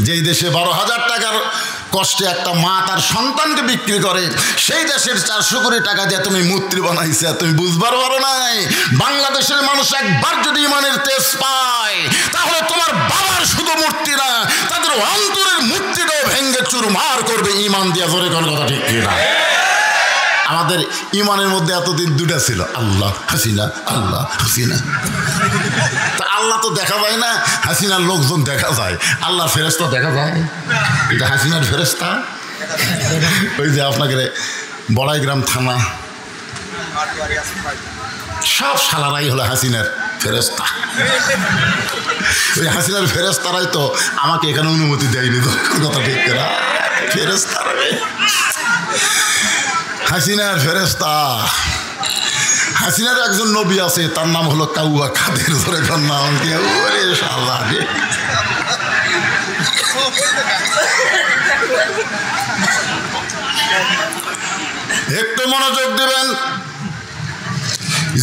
যেই দেশে 12,000 টাকার কষ্টে একটা মা তার সন্তানকে বিক্রি করে, সেই দেশের 400 কোটি টাকা দিয়ে তুমি মূর্তি বানাইছে, তুমি বুঝবার পারো নাই। বাংলাদেশের মানুষ একবার যদি ইমানের তেজ পায়, তাহলে তোমার বাবার শুধু মূর্তি না, তাদের অন্তরের মূর্তিটাও ভেঙ্গে চুরমার করবে ইমান দিয়া। জোরে কোন কথা ঠিক কিনা? আমাদের ইমানের মধ্যে এতদিন দুটা ছিল, আল্লাহ হাসিনা, আল্লাহ হাসিনা। তা আল্লাহ তো দেখা যায় না, হাসিনার লোকজন দেখা যায়। আল্লাহর ফেরেশতা দেখা যায়, এটা হাসিনার ফেরেশতা। ওই যে আপনাকে বড়াইগ্রাম থানা সব শালারাই হলো হাসিনার ফেরেশতা। ওই হাসিনার ফেরেশতারাই তো আমাকে এখানে অনুমতি দেয়নি। কথা ঠিক করে ফেরেশতারা, হাসিনার ফেরেশতা। হাসিনার একজন নবী আছে, তার নাম হলো কাউয়া কাদের। ধরে নাম কি? একটু মনোযোগ দিবেন।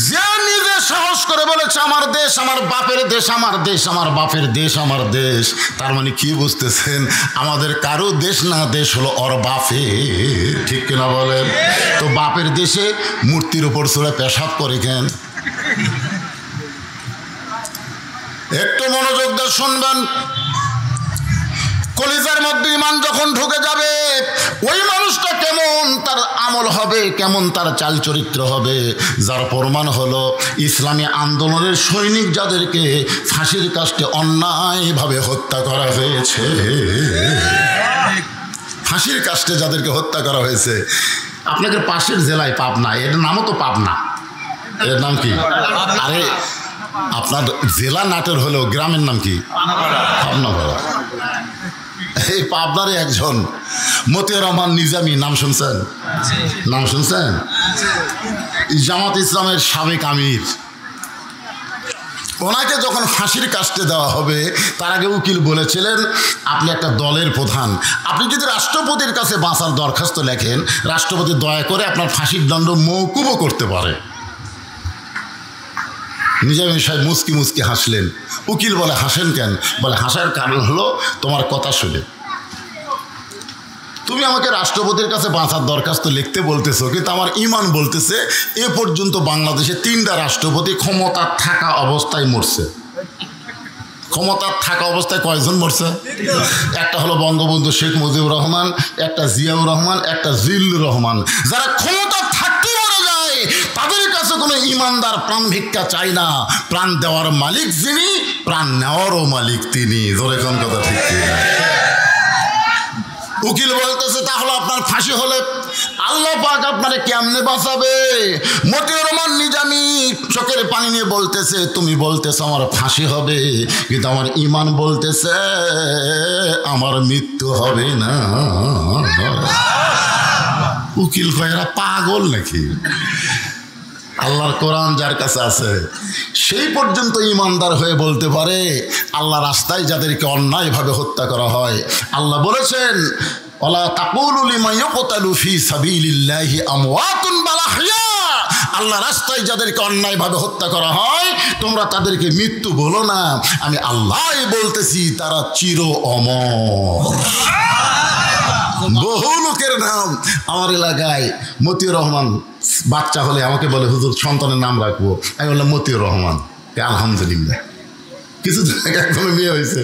যে নিজে সাহস করে বলেছে আমার দেশ আমার বাপের দেশ, আমার দেশ আমার বাপের দেশ, আমার দেশ, তার মানে কি বুঝতেছেন? আমাদের কারো দেশ না, দেশ হলো ওর বাপের। ঠিক কিনা বলেন? তো বাপের দেশে মূর্তির উপর চড়ে পেশাব করে কেন? একটু মনোযোগ দিয়ে শুনবেন। কলিজার মধ্যে ইমান যখন ঢুকে যাবে, ওই মানুষটা কেমন তার আমল হবে, কেমন তার চাল চরিত্র হবে, যার প্রমাণ হলো ইসলামী আন্দোলনের সৈনিক যাদেরকে ফাঁসির কাস্টে অন্যায়ভাবে হত্যা করা হয়েছে। ফাঁসির কাস্টে যাদেরকে হত্যা করা হয়েছে, আপনাদের পাশের জেলায় পাবনা, এর নামও তো পাবনা। এর নাম কি? আরে আপনার জেলা নাটের হলেও গ্রামের নাম কি? পাবনাপাড়া। এই পাবনারে একজন মতিউর রহমান নিজামী, নাম শুনছেন? নাম শুনছেন? জামাত ইসলামের সাবেক আমির। ওনাকে যখন ফাঁসির কাস্টে দেওয়া হবে, তার আগে উকিল বলেছিলেন আপনি একটা দলের প্রধান, আপনি যদি রাষ্ট্রপতির কাছে বাঁচার দরখাস্ত লেখেন, রাষ্ট্রপতি দয়া করে আপনার ফাঁসির দণ্ড মওকুফও করতে পারে। নিজামী সাহেব মুচকি মুচকি হাসলেন। উকিল বলে হাসেন কেন? বলে হাসার কারণ হলো তোমার কথা শুনে। তুমি আমাকে রাষ্ট্রপতির কাছে বাঁচার দরখাস্ত লিখতে বলতেছো, কিন্তু আমার ইমান বলতেছে এ পর্যন্ত বাংলাদেশে 3টা রাষ্ট্রপতি ক্ষমতা থাকা অবস্থায় মরছে। ক্ষমতা থাকা অবস্থায় কয়জন মরছে? একটা হলো বঙ্গবন্ধু শেখ মুজিবুর রহমান, একটা জিয়াউর রহমান, একটা জিল্লুর রহমান। যারা ক্ষমতা থাকতে মরে যায়, তাদের কাছে কোনো ইমানদার প্রাণ ভিক্ষা চায় না। প্রাণ দেওয়ার মালিক যিনি, প্রাণ নেওয়ারও মালিক তিনি। জোরে কোন কথা ঠিক কিনা? উকিল বলতেছে তাহলে আপনার ফাঁসি হলে আল্লাহ পাক আপনারে কেমনে বাঁচাবে? মতিউর রহমান নিজামী চোখের পানি নিয়ে বলতেছে তুমি বলতেছো আমার ফাঁসি হবে, কিন্তু আমার ইমান বলতেছে আমার মৃত্যু হবে না। উকিল কয়েরা পাগল নাকি? আল্লাহর কোরআন যার কাছে আছে সেই পর্যন্ত ইমানদার হয়ে বলতে পারে আল্লাহ রাস্তায় যাদেরকে অন্যায়ভাবে হত্যা করা হয়, আল্লাহ বলেছেন ওয়ালা তাকুলু লিমান ইউকতালু ফি সাবিলিল্লাহি আমওয়াতুন বাল আহইয়া। আল্লাহ রাস্তায় যাদেরকে অন্যায়ভাবে হত্যা করা হয় তোমরা তাদেরকে মৃত্যু বলো না, আমি আল্লাহই বলতেছি তারা চির অমর। বহু লোকের নাম আমার এলাকায় মতিউর রহমান বাচ্চা হলে আমাকে বলে হুজুর সন্তানের নাম রাখবো, আমি বললাম মতিউর রহমান। আলহামদুলিল্লাহ। কিছু জায়গায় কোনো মেয়ে হয়েছে,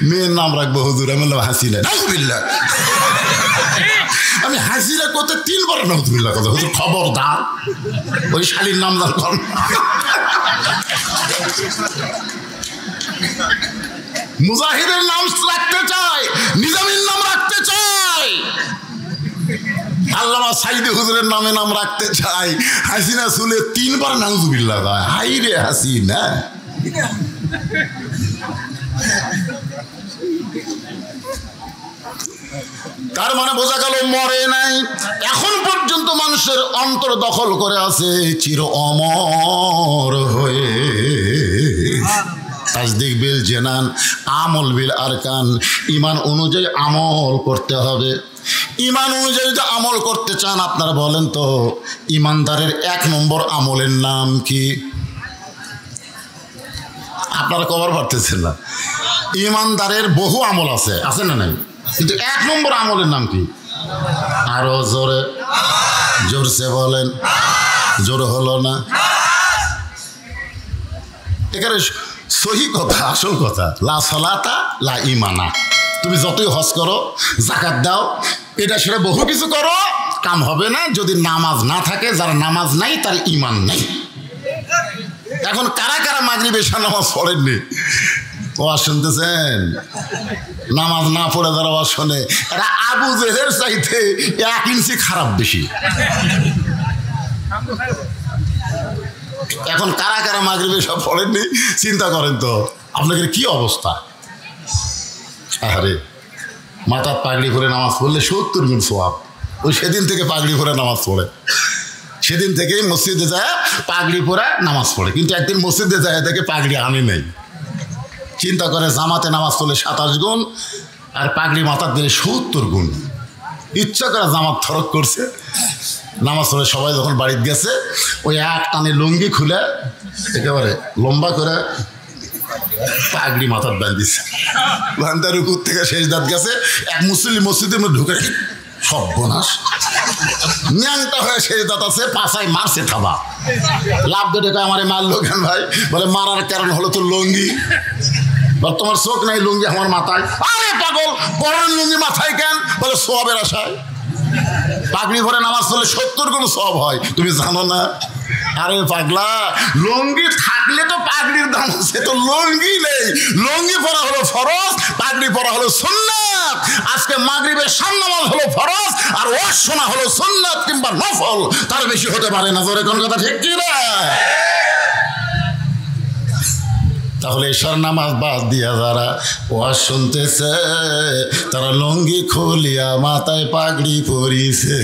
মেয়ের নাম রাখবো হুজুর, আমি বললাম হাসিনা। আলহামদুলিল্লাহ। আমি হাসিনা করতে 3 বার নাউজুবিল্লাহ কথা। হুজুর খবরদার ওই শালীর নাম রাখলাম। মুজাহিদের নাম রাখতে চাই, নিজামীর নাম রাখতে চাই, আল্লামা সাইদি হুজুরের নামে নাম রাখতে চাই। হাসিনা শুনে 3 বার নাউজুবিল্লাহ কয়। হাই রে হাসিনা। তার মানে বোঝা গেল মরে নাই, এখন পর্যন্ত মানুষের অন্তর দখল করে আছে চির অমর হয়ে। তাসদিক বিল জানান, আমল বিল আরকান। ইমান অনুযায়ী আমল করতে হবে। ইমান অনুযায়ী যে আমল করতে চান আপনারা বলেন তো ইমানদারের 1 নম্বর আমলের নাম কি? আপনারা কবার পারতেছেন না। ইমানদারের বহু আমল আছে, আছে না নাই? কিন্তু 1 নম্বর আমলের নাম কি? আরো জোরে, জোরসে বলেন। জোর হলো না? এখানে সহি কথা, আসল কথা, লা সালাতা লা ইমানা। তুমি যতই হজ করো, যাকাত দাও, এটা সেটা বহু কিছু করো, কাম হবে না যদি নামাজ না থাকে। যার নামাজ নাই তার ইমান নাই। এখন কারা কারা মাগরিব এশা নামাজ পড়েননি? ওয়াজ শুনতেছেন? নামাজ না পড়ে যারা ওয়াজ শোনে, এরা আবু জেহের চাইতে 1 ইঞ্চি খারাপ বেশি। এখন কারা কারা মাগরিব এশা পড়েননি চিন্তা করেন তো আপনাদের কি অবস্থা। আরে মাথার পাগড়ি করে নামাজ পড়লে 70 গুণ সওয়াব। ওই সেদিন থেকে পাগড়ি করে নামাজ পড়ে, সেদিন থেকেই মসজিদে যায় পাগড়ি পরে নামাজ পড়ে। কিন্তু একদিন মসজিদে যায় দেখে পাগড়ি আনে নেই। চিন্তা করে জামাতে নামাজ পড়লে 27 গুণ আর পাগড়ি মাথার দিলে 70 গুণ। ইচ্ছা করে জামাত ফরক করছে, নামাজ পড়ে সবাই যখন বাড়িতে গেছে ওই এক টানে লুঙ্গি খুলে একেবারে লম্বা করে পাগড়ি মাথার বান্ধিছে। বান্ধার উপর থেকে শেষ দাঁত গেছে, এক মুসলিম মসজিদের মধ্যে ঢুকে সর্বনাশ, ন্যাংটা হয়ে শেষ দাঁত আছে, পাছায় মারছে থাবা। লাভ দিয়ে ডেকে আমারে মারলো কেন ভাই? বলে মারার কারণ হলো তো লুঙ্গি। বল তোমার চোখ নাই, লুঙ্গি আমার মাথায়। আরে পাগল, পরের লুঙ্গি মাথায় কেন? বলে সওয়াবের আশায়। পাগড়ি ভরে নামাজ পড়লে 70 গুণ সওয়াব হয়, তুমি জানো না? আরে পাগলা, লুঙ্গি থাকলে তো পাগড়ির দাম আছে, তো লুঙ্গি নেই। লুঙ্গি পরা হলো ফরজ, পাগড়ি পরা হলো সুন্নাত। আজকে মাগরিবের শান নামাজ হলো ফরজ আর ওয়াজ শোনা হলো সুন্নাত কিংবা নফল, তার বেশি হতে পারে না। জোরে কোন কথা ঠিক কি না? তাহলে এশার নামাজ বাদ দিয়া যারা ওয়াজ শুনতেছে তারা লুঙ্গি খুলিয়া মাথায় পাগড়ি পরিছে।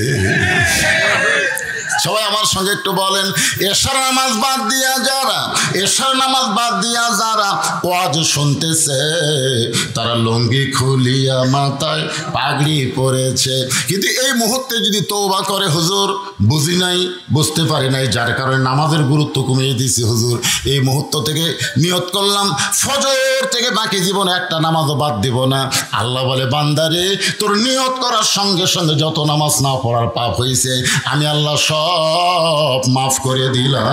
সবাই আমার সঙ্গে একটু বলেন, এশার নামাজ বাদ দিয়া যারা, এশার নামাজ বাদ দিয়া যারা ওয়াজ শুনতেছে তারা লুঙ্গি খুলিয়া মাথায় পাগড়ি পরেছে। কিন্তু এই মুহূর্তে যদি তওবা করে, হুজুর বুঝি নাই, বুঝতে পারি নাই, যার কারণে নামাজের গুরুত্ব কমিয়ে দিয়েছি হুজুর, এই মুহূর্ত থেকে নিয়ত করলাম ফজর থেকে বাকি জীবনে একটা নামাজও বাদ দিব না। আল্লাহ বলে, বান্দারে তোর নিয়ত করার সঙ্গে সঙ্গে যত নামাজ না পড়ার পাপ হয়েছে আমি আল্লাহ সব মাফ করে দিলাম।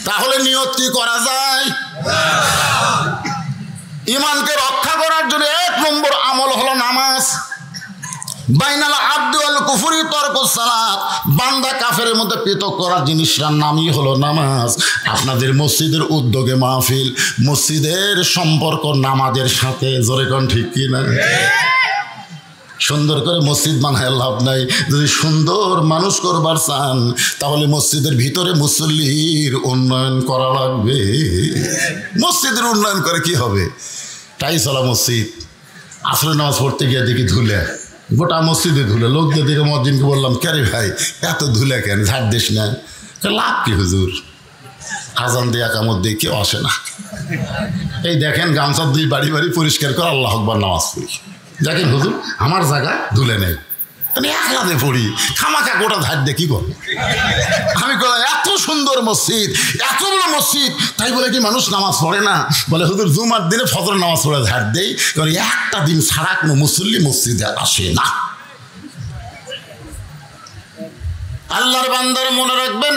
তাহলে নিয়ত কি করা যায়? ইমানকে রক্ষা করার জন্য 1 নম্বর আমল হলো নামাজ। বাইনাল আব্দু ওয়াল কুফরি তরকুস সালাত। বান্দা কাফেরের মধ্যে পৃথক করার জিনিসটার নামই হলো নামাজ। আপনাদের মসজিদের উদ্যোগে মাহফিল, মসজিদের সম্পর্ক নামাজের সাথে। জোরে কোন ঠিক কি না? সুন্দর করে মসজিদ বানায় লাভ নাই। যদি সুন্দর মানুষ করবার চান তাহলে মসজিদের ভিতরে মুসল্লির উন্নয়ন করা লাগবে। মসজিদের উন্নয়ন করে কি হবে? টাইসলা মসজিদ, আসরে নামাজ পড়তে গিয়ে দেখি ধুলে, গোটা মসজিদে ধুলে। লোকদের দিকে মসজিদকে বললাম, ক্যারে ভাই এত ধুলে কেন, ঝাড় দিস না? লাভ কি হুজুর? আজান দিয়ে একামত দিয়ে কেউ আসে না। এই দেখেন গামছা দুই বাড়ি বাড়ি পরিষ্কার করে আল্লাহ আকবার নামাজ পড়ি। দেখেন হুজুর আমার জায়গা ধুলে নেই, আমি একলাতে পড়ি, খামাখা গোটা ঝাড় দিয়ে কি করবো? আমি বললাম এত সুন্দর মসজিদ, এত বড় মসজিদ, তাই বলে কি মানুষ নামাজ পড়ে না? বলে হুজুর জুমার দিনে ফজর নামাজ পড়ে ঝাড় দেই, একটা দিন ছাড়া কোনো মুসল্লি মসজিদে আসে না। আল্লাহর বান্দার মনে রাখবেন,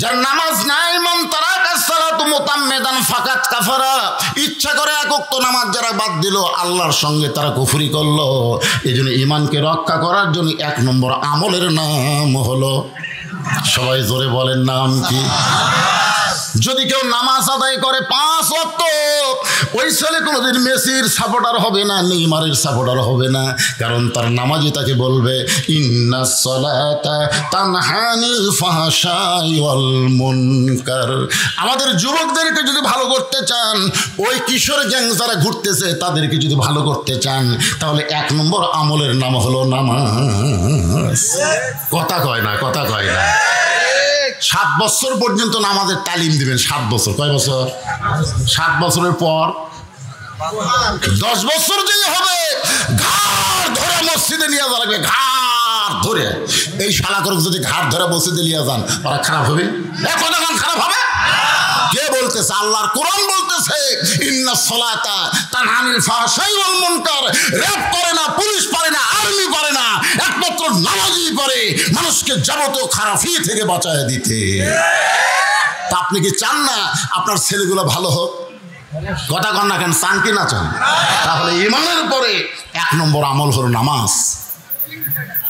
যার নামাজ নাই, মান তারাকা সালাতু মুতাম্মিদান ফাকাত কাফারা। ইচ্ছা করে এক ওয়াক্ত নামাজ যারা বাদ দিল আল্লাহর সঙ্গে তারা কুফরি করলো। এই জন্য ইমানকে রক্ষা করার জন্য 1 নম্বর আমলের নাম হলো, সবাই জোরে বলেন নাম কি? যদি কেউ নামাজ আদায় করে 5 ওয়াক্ত, ওই ছেলে কোনোদিন মেসির সাপোর্টার হবে না, নেইমারের সাপোর্টার হবে না। কারণ তার নামাজই তাকে বলবে ইন্নাস সালাতা তানহা আনিল ফাহশাই ওয়াল মুনকার। আমাদের যুবকদেরকে যদি ভালো করতে চান, ওই কিশোর গ্যাং যারা ঘুরতেছে তাদেরকে যদি ভালো করতে চান, তাহলে 1 নম্বর আমলের নাম হলো নামাজ। কথা কয় না, কথা কয় না। 7 বছর পর্যন্ত নামাজের তালিম দিবেন। 7 বছর, কয় বছর? 7 বছরের পর 10 বছর যদি হবে, ঘাড় ধরে মসজিদে নিয়ে যাওয়া লাগবে, ঘাড় ধরে। এই শালা করে যদি ঘাড় ধরে মসজিদে নিয়ে যান, ওরা খারাপ হবে? কতক্ষণ খারাপ হবে? কে বলতে বলতেছে? আল্লাহর কোরআন বলতেছে ইন্নাস সালাতা তানহা আনিল ফাহশাই ওয়াল মুনকার। র‍্যাব পারে না, পুলিশ পারে না, আর্মি পারে না, একমাত্র নামাজই পারে মানুষকে যাবতীয় খারাপি থেকে বাঁচায় দিতে। তা আপনি কি চান না আপনার ছেলেগুলো ভালো হোক? কথা কন না কেন? চান কি না চান? তাহলে ঈমানের পরে 1 নম্বর আমল হলো নামাজ।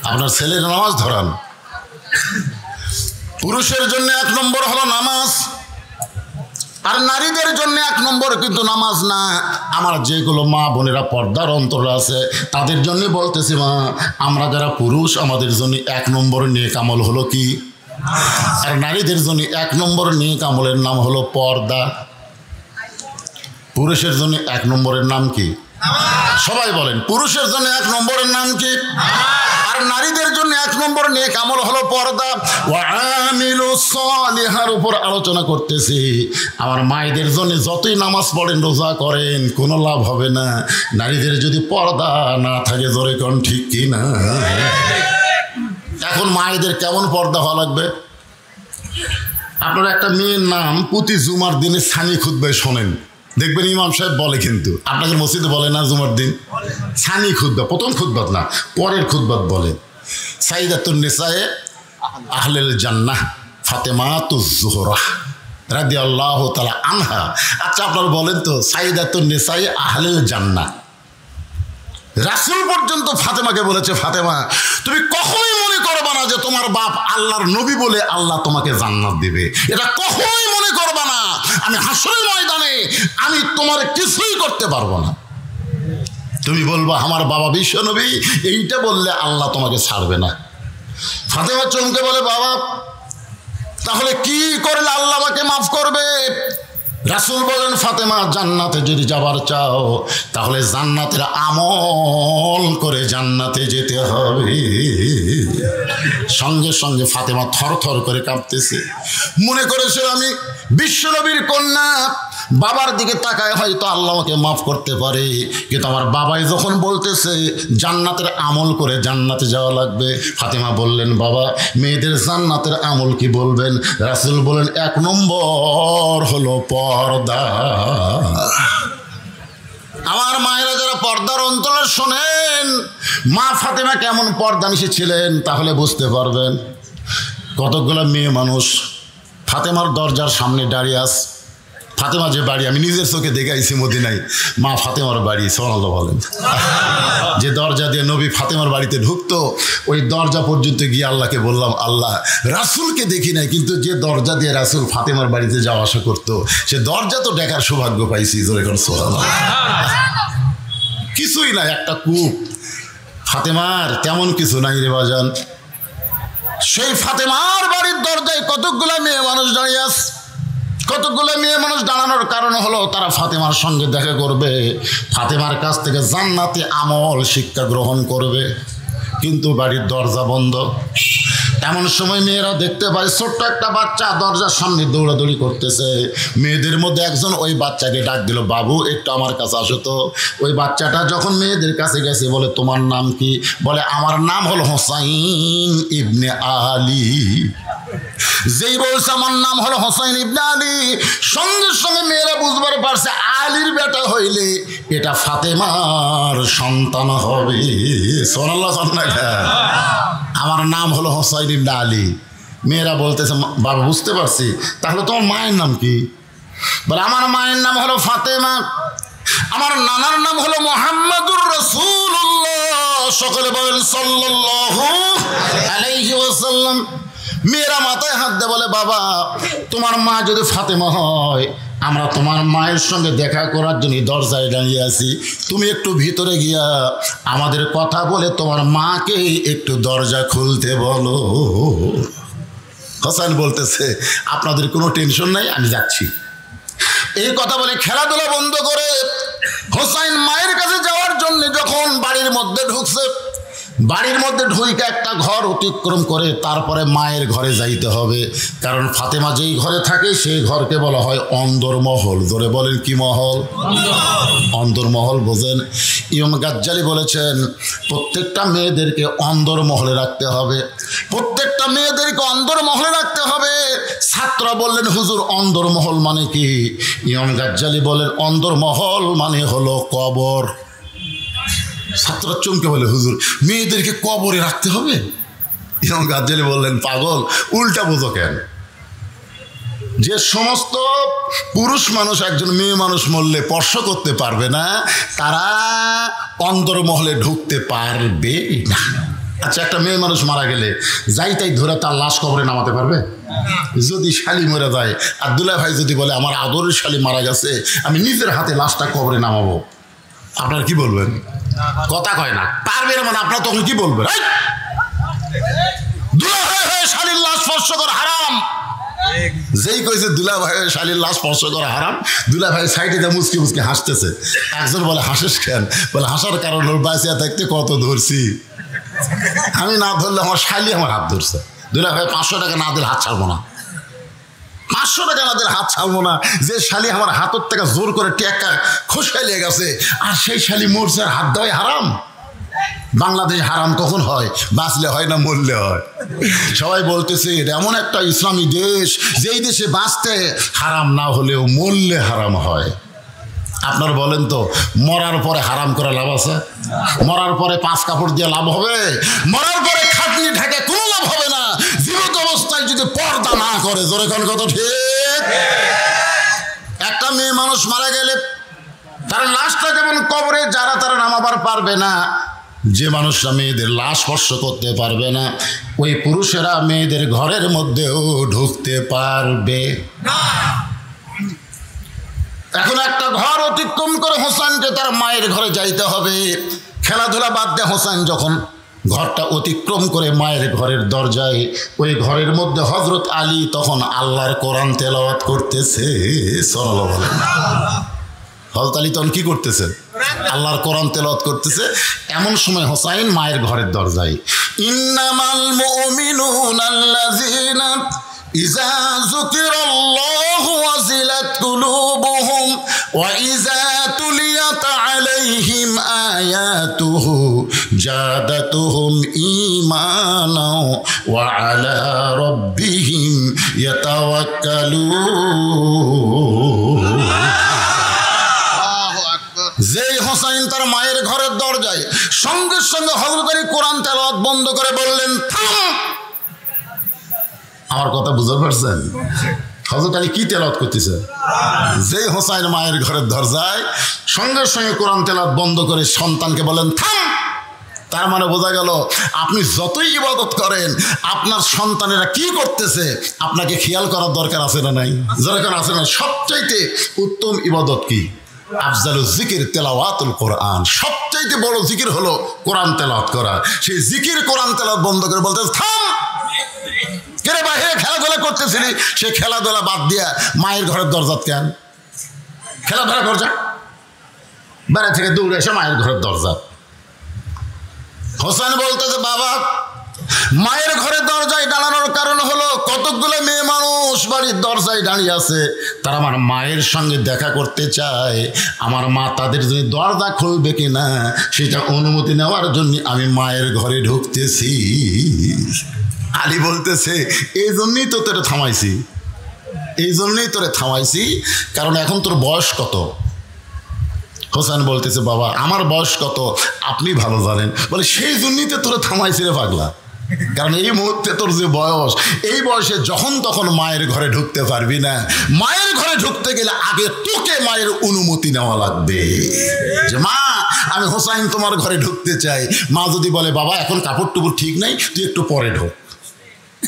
আপনার ছেলের নামাজ ধরান। পুরুষের জন্য 1 নম্বর হলো নামাজ, আর নারীদের জন্য 1 নম্বর কিন্তু নামাজ না। আমার যেগুলো মা বোনেরা পর্দার অন্তরে আছে তাদের জন্য বলতেছি, মা আমরা যারা পুরুষ আমাদের জন্য 1 নম্বর নেক আমল হলো কি? আর নারীদের জন্য 1 নম্বর নেক আমলের নাম হলো পর্দা। পুরুষের জন্য 1 নম্বরের নাম কি? সবাই বলেন, পুরুষের জন্য 1 নম্বরের নাম কি? আর নারীদের জন্য 1 নম্বর নেক আমল হলো পর্দা। ওয়া আমিলুস সালিহার উপর আলোচনা করতেছি। আমার মায়েদের জন্য যতই নামাজ পড়েন, রোজা করেন, কোনো লাভ হবে না নারীদের যদি পর্দা না থাকে। জোরে কোন ঠিক কি না? এখন মায়েদের কেমন পর্দা হওয়া লাগবে? আপনারা একটা মেয়ের নাম প্রতি জুমার দিনে ছানি খুতবায় শোনেন, দেখবেন ইমাম সাহেব বলে, কিন্তু আপনাদের মসজিদে বলে না জুমার দিন ছানি খুতবা, প্রথম খুতবাত না, পরের খুতবাত বলে সাইয়্যিদাতুন নিসায়ে আহলিল জান্নাহ ফাতেমাতুজ জোহরা রাদিয়াল্লাহু তাআলা আনহা। আচ্ছা আপনারা বলেন তো, সাইয়্যিদাতুন নিসায়ে আহলিল জান্নাহ, রাসূল পর্যন্ত ফাতেমাকে বলেছে, ফাতেমা তুমি কখনোই মনে করবা না যে তোমার বাপ আল্লাহর নবী বলে আল্লাহ তোমাকে জান্নাত দিবে। এটা কখনোই মনে করবা না। আমি হাসরের ময়দানে আমি তোমার কিছুই করতে পারবো না। তুমি বলবা আমার বাবা বিশ্ব নবী, এইটা বললে আল্লাহ তোমাকে ছাড়বে না। ফাতেমা চমকে বলে, বাবা তাহলে কি করলে আল্লাহ আমাকে মাফ করবে? রাসূল বলেন, ফাতেমা জান্নাতে যদি যাবার চাও তাহলে জান্নাতের আমল করে জান্নাতে যেতে হবে। সঙ্গে সঙ্গে ফাতেমা থরথর করে কাঁপতেছে, মনে করেছে আমি বিশ্বনবীর কন্যা, বাবার দিকে তাকায় হয়তো আল্লাহ আমাকে মাফ করতে পারে। কিন্তু আমার বাবাই যখন বলতেছে জান্নাতের আমল করে জান্নাতে যাওয়া লাগবে, ফাতেমা বললেন, বাবা মেয়েদের জান্নাতের আমল কি বলবেন? রাসূল বলেন, 1 নম্বর হলো পর্দা। আমার মায়েরা যারা পর্দার অন্তরে শোনেন, মা ফাতেমা কেমন পর্দা মিশেছিলেন তাহলে বুঝতে পারবেন। কতগুলো মেয়ে মানুষ ফাতেমার দরজার সামনে দাঁড়িয়ে আস। ফাতেমা যে বাড়ি আমি নিজের চোখে দেখে আইছি মদিনায়, মা ফাতেমার বাড়ি, সুবহানাল্লাহ বলেন। যে দরজা দিয়ে নবী ফাতেমার বাড়িতে ঢুকতো, ওই দরজা পর্যন্ত গিয়ে আল্লাহকে বললাম, আল্লাহ রাসূলকে দেখি নাই, কিন্তু যে দরজা দিয়ে রাসূল ফাতেমার বাড়িতে যাওয়া আসা করতো সে দরজা তো দেখার সৌভাগ্য পাইছি। জোরে সুবহানাল্লাহ। কিছুই নাই, একটা কূপ। ফাতেমার তেমন কিছু নাই রে বাজান। সেই ফাতেমার বাড়ির দরজায় কতগুলা মেয়ে মানুষ দাঁড়িয়ে আছে। কতগুলো মেয়ে মানুষ দাঁড়ানোর কারণ হলো তারা ফাতেমার সঙ্গে দেখা করবে, ফাতেমার কাছ থেকে জান্নাতি আমল শিক্ষা গ্রহণ করবে। কিন্তু বাড়ির দরজা বন্ধ। এমন সময় মেয়েরা দেখতে পায় ছোট্ট একটা বাচ্চা দরজার সামনে দৌড়াদৌড়ি করতেছে। মেয়েদের মধ্যে একজন ওই বাচ্চাকে ডাক দিল, বাবু একটু আমার কাছে আসো তো। ওই বাচ্চাটা যখন মেয়েদের কাছে গেছে, বলে তোমার নাম কি? বলে আমার নাম হলো হোসাইন ইবনে আলী। যেই বলছে আমার নাম হলো হোসাইন ইবনে আলী, সঙ্গে সঙ্গে মেয়েরা বুঝবার পারছে আলীর বেটা হইলে এটা ফাতেমার সন্তান হবে। সুবহানাল্লাহ। আমার নাম হলো হোসাইন ইবনে আলী। মেয়েরা বলতেছে, বাবা বুঝতে পারছি, তাহলে তোমার মায়ের নাম কি? বলে আমার মায়ের নাম হলো ফাতেমা, আমার নানার নাম হলো মুহাম্মাদুর রাসূলুল্লাহ। সকলে বলেন সাল্লাল্লাহু আলাইহি ওয়াসাল্লাম। মেয়েরা মাথায় হাত দিয়ে বলে, বাবা তোমার মা যদি ফাতেমা হয়, আমরা তোমার মায়ের সঙ্গে দেখা করার জন্য দরজায় দাঁড়িয়ে আছি, তুমি একটু ভিতরে গিয়া আমাদের কথা বলে তোমার মাকে একটু দরজা খুলতে বলো। হোসেন বলতেছে, আপনাদের কোনো টেনশন নাই, আমি যাচ্ছি। এই কথা বলে খেলাধুলা বন্ধ করে হোসেন মায়ের কাছে যাওয়ার জন্য যখন বাড়ির মধ্যে ঢুকছে, বাড়ির মধ্যে ঢুইকে একটা ঘর অতিক্রম করে তারপরে মায়ের ঘরে যাইতে হবে, কারণ ফাতেমা যেই ঘরে থাকে সেই ঘরকে বলা হয় অন্দরমহল। ধরে বলেন কি মহল? অন্দরমহল বোঝেন? ইমাম গাজ্জালি বলেছেন প্রত্যেকটা মেয়েদেরকে অন্দরমহলে রাখতে হবে, প্রত্যেকটা মেয়েদেরকে অন্দরমহলে রাখতে হবে। ছাত্ররা বললেন হুজুর অন্দরমহল মানে কি? ইমাম গাজ্জালি বলেন অন্দরমহল মানে হলো কবর। ছাত্ররা চমকে বলে হুজুর মেয়েদেরকে কবরে রাখতে হবে? ইমাম গাজ্জালি বললেন পাগল, উল্টা বোঝো কেন? যে সমস্ত পুরুষ মানুষ একজন মেয়ে মানুষ মরলে স্পর্শ করতে পারবে না, তারা অন্দরমহলে ঢুকতে পারবে না। আচ্ছা, একটা মেয়ে মানুষ মারা গেলে যাই তাই ধরে তার লাশ কবরে নামাতে পারবে? যদি শালি মরে যায় আর দুলা ভাই যদি বলে আমার আদরের শালি মারা গেছে, আমি নিজের হাতে লাশটা কবরে নামাবো, আপনারা কি বলবেন? কথা কয় না, পারবে না মানে আপনারা তখন কি বলবেন? দুলা ভাই হয়ে শালির লাশ স্পর্শ করা হারাম। যেই কইছে দুলা ভাই শালির লাশ স্পর্শ করা হারাম, দুলা ভাই সাইডে দিয়ে মুচকি মুচকি হাসতেছে। একজন বলে হাসিস কেন? বলে হাসার কারণ ওর বাঁচিয়া থাকতে কত ধরছি, আমি না ধরলে আমার শালি আমার হাত ধরছে। দুলা ভাই 500 টাকা না দিলে হাত ছাড়বো না, 500 টাকা না দিলে হাত ছাড়বো না। যে শালি আমার হাতের থেকে জোর করে টেকা খোসাইলে গেছে আর সেই শালি মরছে আর হাত দেওয়াই হারাম। বাংলাদেশ হারাম কখন হয়? বাঁচলে হয় না মরলে হয়। সবাই বলতেছে এটা এমন একটা ইসলামী দেশ যেই দেশে বাঁচতে হারাম না হলেও মরলে হারাম হয়। আপনারা বলেন তো মরার পরে হারাম করে লাভ আছে? মরার পরে 5 কাপড় দিয়ে লাভ হবে? মরার পরে খাটনি ঢাকে কোনো লাভ হবে না। জীবিত অবস্থায় যদি পর্দা না করে, জোরে কোন কথা ঠিক? একটা মেয়ে মানুষ মারা গেলে তার লাশটা যেমন কবরে যারা তারা নামাবার পারবে না, যে মানুষরা মেয়েদের লাশ স্পর্শ করতে পারবে না, ওই পুরুষেরা মেয়েদের ঘরের মধ্যেও ঢুকতে পারবে না। এখন একটা ঘর অতিক্রম করে হোসেনকে তার মায়ের ঘরে যাইতে হবে। খেলাধুলা বাদ দিয়ে হোসেন যখন ঘরটা অতিক্রম করে মায়ের ঘরের দরজায়, ওই ঘরের মধ্যে হযরত আলী তখন আল্লাহর কোরআন তেলাওয়াত করতেছে। সাল্লাল্লাহু আলাইহি ওয়াসাল্লাম। হযরত আলী তখন কি করতেছে? আল্লাহর কোরআন তেলাওয়াত করতেছে। এমন সময় হোসেন মায়ের ঘরের দরজায়, ইন্নামাল মুমিনুনা আল্লাযীনা ইযা যুকিরাল্লাহু ওয়াজিলাত কুলুবুহুম ওয়া ইযা তুলিয়াত আলাইহিম আয়াতুহু জাদাতুহুম ঈমানাও ওয়া আলা রাব্বিহিম ইয়াতাওয়াক্কালুন। যেই হোসেন তার মায়ের ঘরের দরজায় সঙ্গে সঙ্গে হযরত আলী কোরআন তেলাওয়াত বন্ধ করে বললেন থাম। আমার কথা বুঝতে পারছেন? হযরত আলী কি তেলাওয়াত করতেছে? যেই হোসেন মায়ের ঘরের দরজায় সঙ্গে সঙ্গে কোরআন তেলাওয়াত বন্ধ করে সন্তানকে বলেন থাম। তার মানে বোঝা গেল আপনি যতই ইবাদত করেন আপনার সন্তানেরা কি করতেছে আপনাকে খেয়াল করার দরকার আছে না নাই? দরকার আছে না? সবচাইতে উত্তম ইবাদত কি? আফজালুল জিকির তেলাওয়াতুল কোরআন। সবচাইতে বড় জিকির হলো কোরআন তেলাওয়াত করা। সেই জিকির কোরআন তেলাওয়াত বন্ধ করে বলতে থাম। কেরে বাহিরে খেলাধুলা করতেছিলি, সে খেলাধুলা বাদ দিয়া মায়ের ঘরের দরজা কেন? খেলাধুলা কর যা, বাইরে থেকে দৌড়ে এসে মায়ের ঘরের দরজা। হোসেন বলতেছে বাবা মায়ের ঘরের দরজায় দাঁড়ানোর কারণ হলো কতকগুলো মেয়ে মানুষ বাড়ির দরজায় দাঁড়িয়ে আছে, তারা আমার মায়ের সঙ্গে দেখা করতে চায়। আমার মা তাদের জন্য দরজা খুলবে কিনা সেটা অনুমতি নেওয়ার জন্য আমি মায়ের ঘরে ঢুকতেছি। আলী বলতেছে এই জন্যই তো তোরে থামাইছি, এই জন্যই তোরে থামাইছি, কারণ এখন তোর বয়স কত? হোসেন বলতেছে বাবা আমার বয়স কত আপনি ভালো জানেন। বলে সেই জন্যই তো তোরে থামাইছি রে পাগলা, কারণ এই মুহূর্তে তোর যে বয়স, এই বয়সে যখন তখন মায়ের ঘরে ঢুকতে পারবি না। মায়ের ঘরে ঢুকতে গেলে আগে তোকে মায়ের অনুমতি নেওয়া লাগবে যে মা আমি হোসেন তোমার ঘরে ঢুকতে চাই। মা যদি বলে বাবা এখন কাপড় টুপড় ঠিক নাই তুই একটু পরে ঢোক,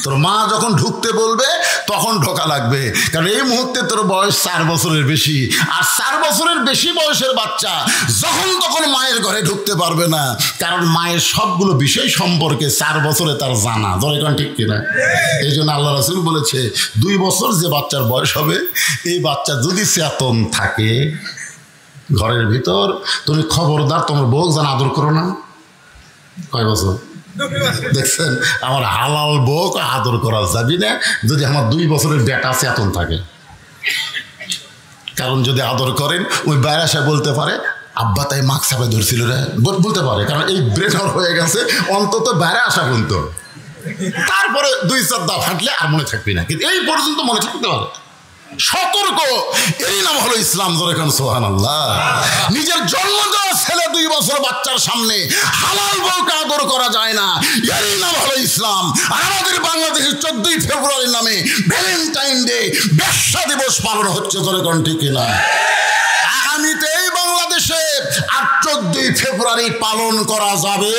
তোর মা যখন ঢুকতে বলবে তখন ঢোকা লাগবে, কারণ এই মুহূর্তে তোর বয়স 4 বছরের বেশি। আর 4 বছরের বেশি বয়সের বাচ্চা যখন তখন মায়ের ঘরে ঢুকতে পারবে না, কারণ মায়ের সবগুলো বিষয় সম্পর্কে 4 বছরে তার জানা। ধরে কারণ ঠিক কিনা? এই জন্য আল্লাহ রাসূল বলেছে 2 বছর যে বাচ্চার বয়স হবে এই বাচ্চা যদি চেতন থাকে ঘরের ভিতর, তুমি খবরদার তোমার বউ যেন আদর করো না। কয় বছর? দেখছেন, আমার হালাল বউ আদর করা যাবি না যদি আমার 2 বছরের বেটা চেতন থাকে। কারণ যদি আদর করেন ওই বাইরে এসে বলতে পারে আব্বা তাই মাক চাপে ধরছিল রে, বলতে পারে, কারণ এই ব্রেন হয়ে গেছে অন্তত বাইরে আসা পর্যন্ত। তারপরে 2-4 দা ফাটলে আর মনে থাকবি না, কিন্তু এই পর্যন্ত মনে থাকতে পারে। সতর্ক, এই নাম হলো ইসলাম। যেরকম সুবহানাল্লাহ, নিজের জন্ম দেওয়া ছেলে 2 বছর বাচ্চার সামনে হালাল বউকে আদর করা যায় না, এই নাম হলো ইসলাম। আর আমাদের বাংলাদেশের 14ই ফেব্রুয়ারির নামে ভ্যালেন্টাইন ডে, বেশ্যা দিবস পালন হচ্ছে। যেরকম ঠিক না? আগামীতে এই বাংলাদেশে আর 14ই ফেব্রুয়ারি পালন করা যাবে।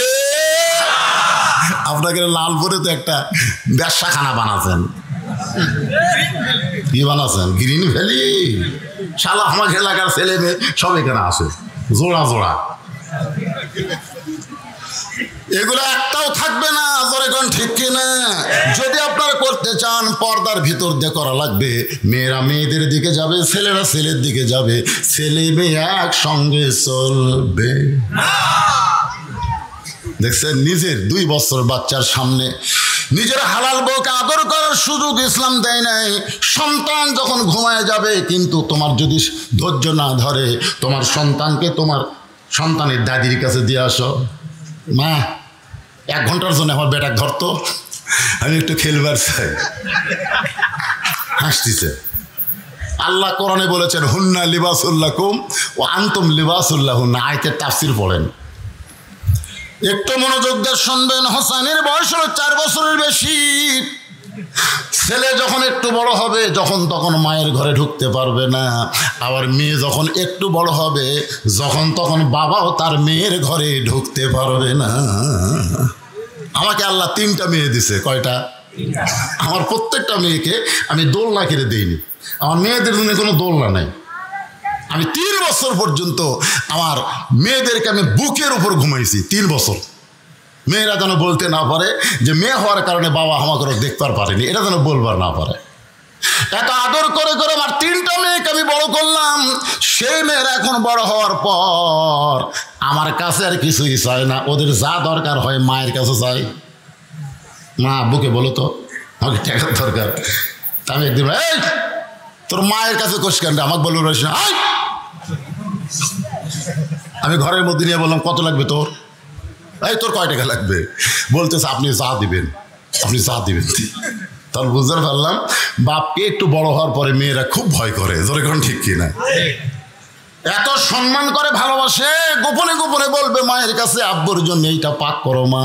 আপনাকে লালপুরে তো একটা ব্যবসাখানা বানাচ্ছেন, কি বানাচ্ছেন? Green valley. শালা আমার এলাকার ছেলে মেয়ে সব এখানে আসে, জোড়া জোড়া। এগুলো একটাও থাকবে না। যেরকম ঠিক কিনা? যদি আপনারা করতে চান পর্দার ভিতর দিয়ে করা লাগবে। মেয়েরা মেয়েদের দিকে যাবে, ছেলেরা ছেলের দিকে যাবে, ছেলে মেয়ে একসঙ্গে চলবে। দেখছেন, নিজের 2 বছর বাচ্চার সামনে নিজের হালাল বউকে আদর করার সুযোগ ইসলাম দেয় নাই। সন্তান যখন ঘুমায় যাবে, কিন্তু তোমার যদি ধৈর্য না ধরে, তোমার সন্তানকে তোমার সন্তানের দাদির কাছে দিয়ে আসো। মা 1 ঘন্টার জন্য আমার বেটা ধরতো, আমি একটু খেলবার চাই। হাসতেছে। আল্লাহ কোরআনে বলেছেন হুন্না লিবাসুল্লাকুম ও আনতুম লিবাসুল্লাহুন্না। আয়াতের তাফসীর পড়েন, একটু মনোযোগ দিয়ে শুনবেন। হোসেনের বয়স হলো 4 বছরের বেশি। ছেলে যখন একটু বড় হবে, যখন তখন মায়ের ঘরে ঢুকতে পারবে না। আবার মেয়ে যখন একটু বড় হবে, যখন তখন বাবাও তার মেয়ের ঘরে ঢুকতে পারবে না। আমাকে আল্লাহ 3টা মেয়ে দিছে। কয়টা? আমার প্রত্যেকটা মেয়েকে আমি দোলনা কিনে দিইনি। আমার মেয়েদের জন্য কোনো দোলনা নেই। আমি 3 বছর পর্যন্ত আমার মেয়েদেরকে আমি বুকের উপর ঘুমাইছি। 3 বছর। মেয়েরা যেন বলতে না পারে যে মেয়ে হওয়ার কারণে বাবা আমাকে দেখতে পারেনি, এটা যেন বলবার না পারে। এত আদর করে করে আমার 3টা মেয়েকে আমি বড় করলাম। সেই মেয়েরা এখন বড় হওয়ার পর আমার কাছে আর কিছুই চায় না। ওদের যা দরকার হয় মায়ের কাছে চাই। মা বুকে বলো তো আমাকে টাকার দরকার। তা আমি একদিন এই তোর মায়ের কাছে কোষ কেন আমাকে বলবো না। আমি ঘরের মধ্যে নিয়ে বললাম কত লাগবে তোর? এই তোর কয় টাকা লাগবে? বলতেছে আপনি যা দিবেন, আপনি যা দিবেন। তাহলে বুঝতে পারলাম বাপকে একটু বড় হওয়ার পরে মেয়েরা খুব ভয় করে। যেরকম ঠিক কিনা? এত সম্মান করে, ভালোবাসে, গোপনে গোপনে বলবে মায়ের কাছে আব্বুর জন্য এইটা পাক করো মা।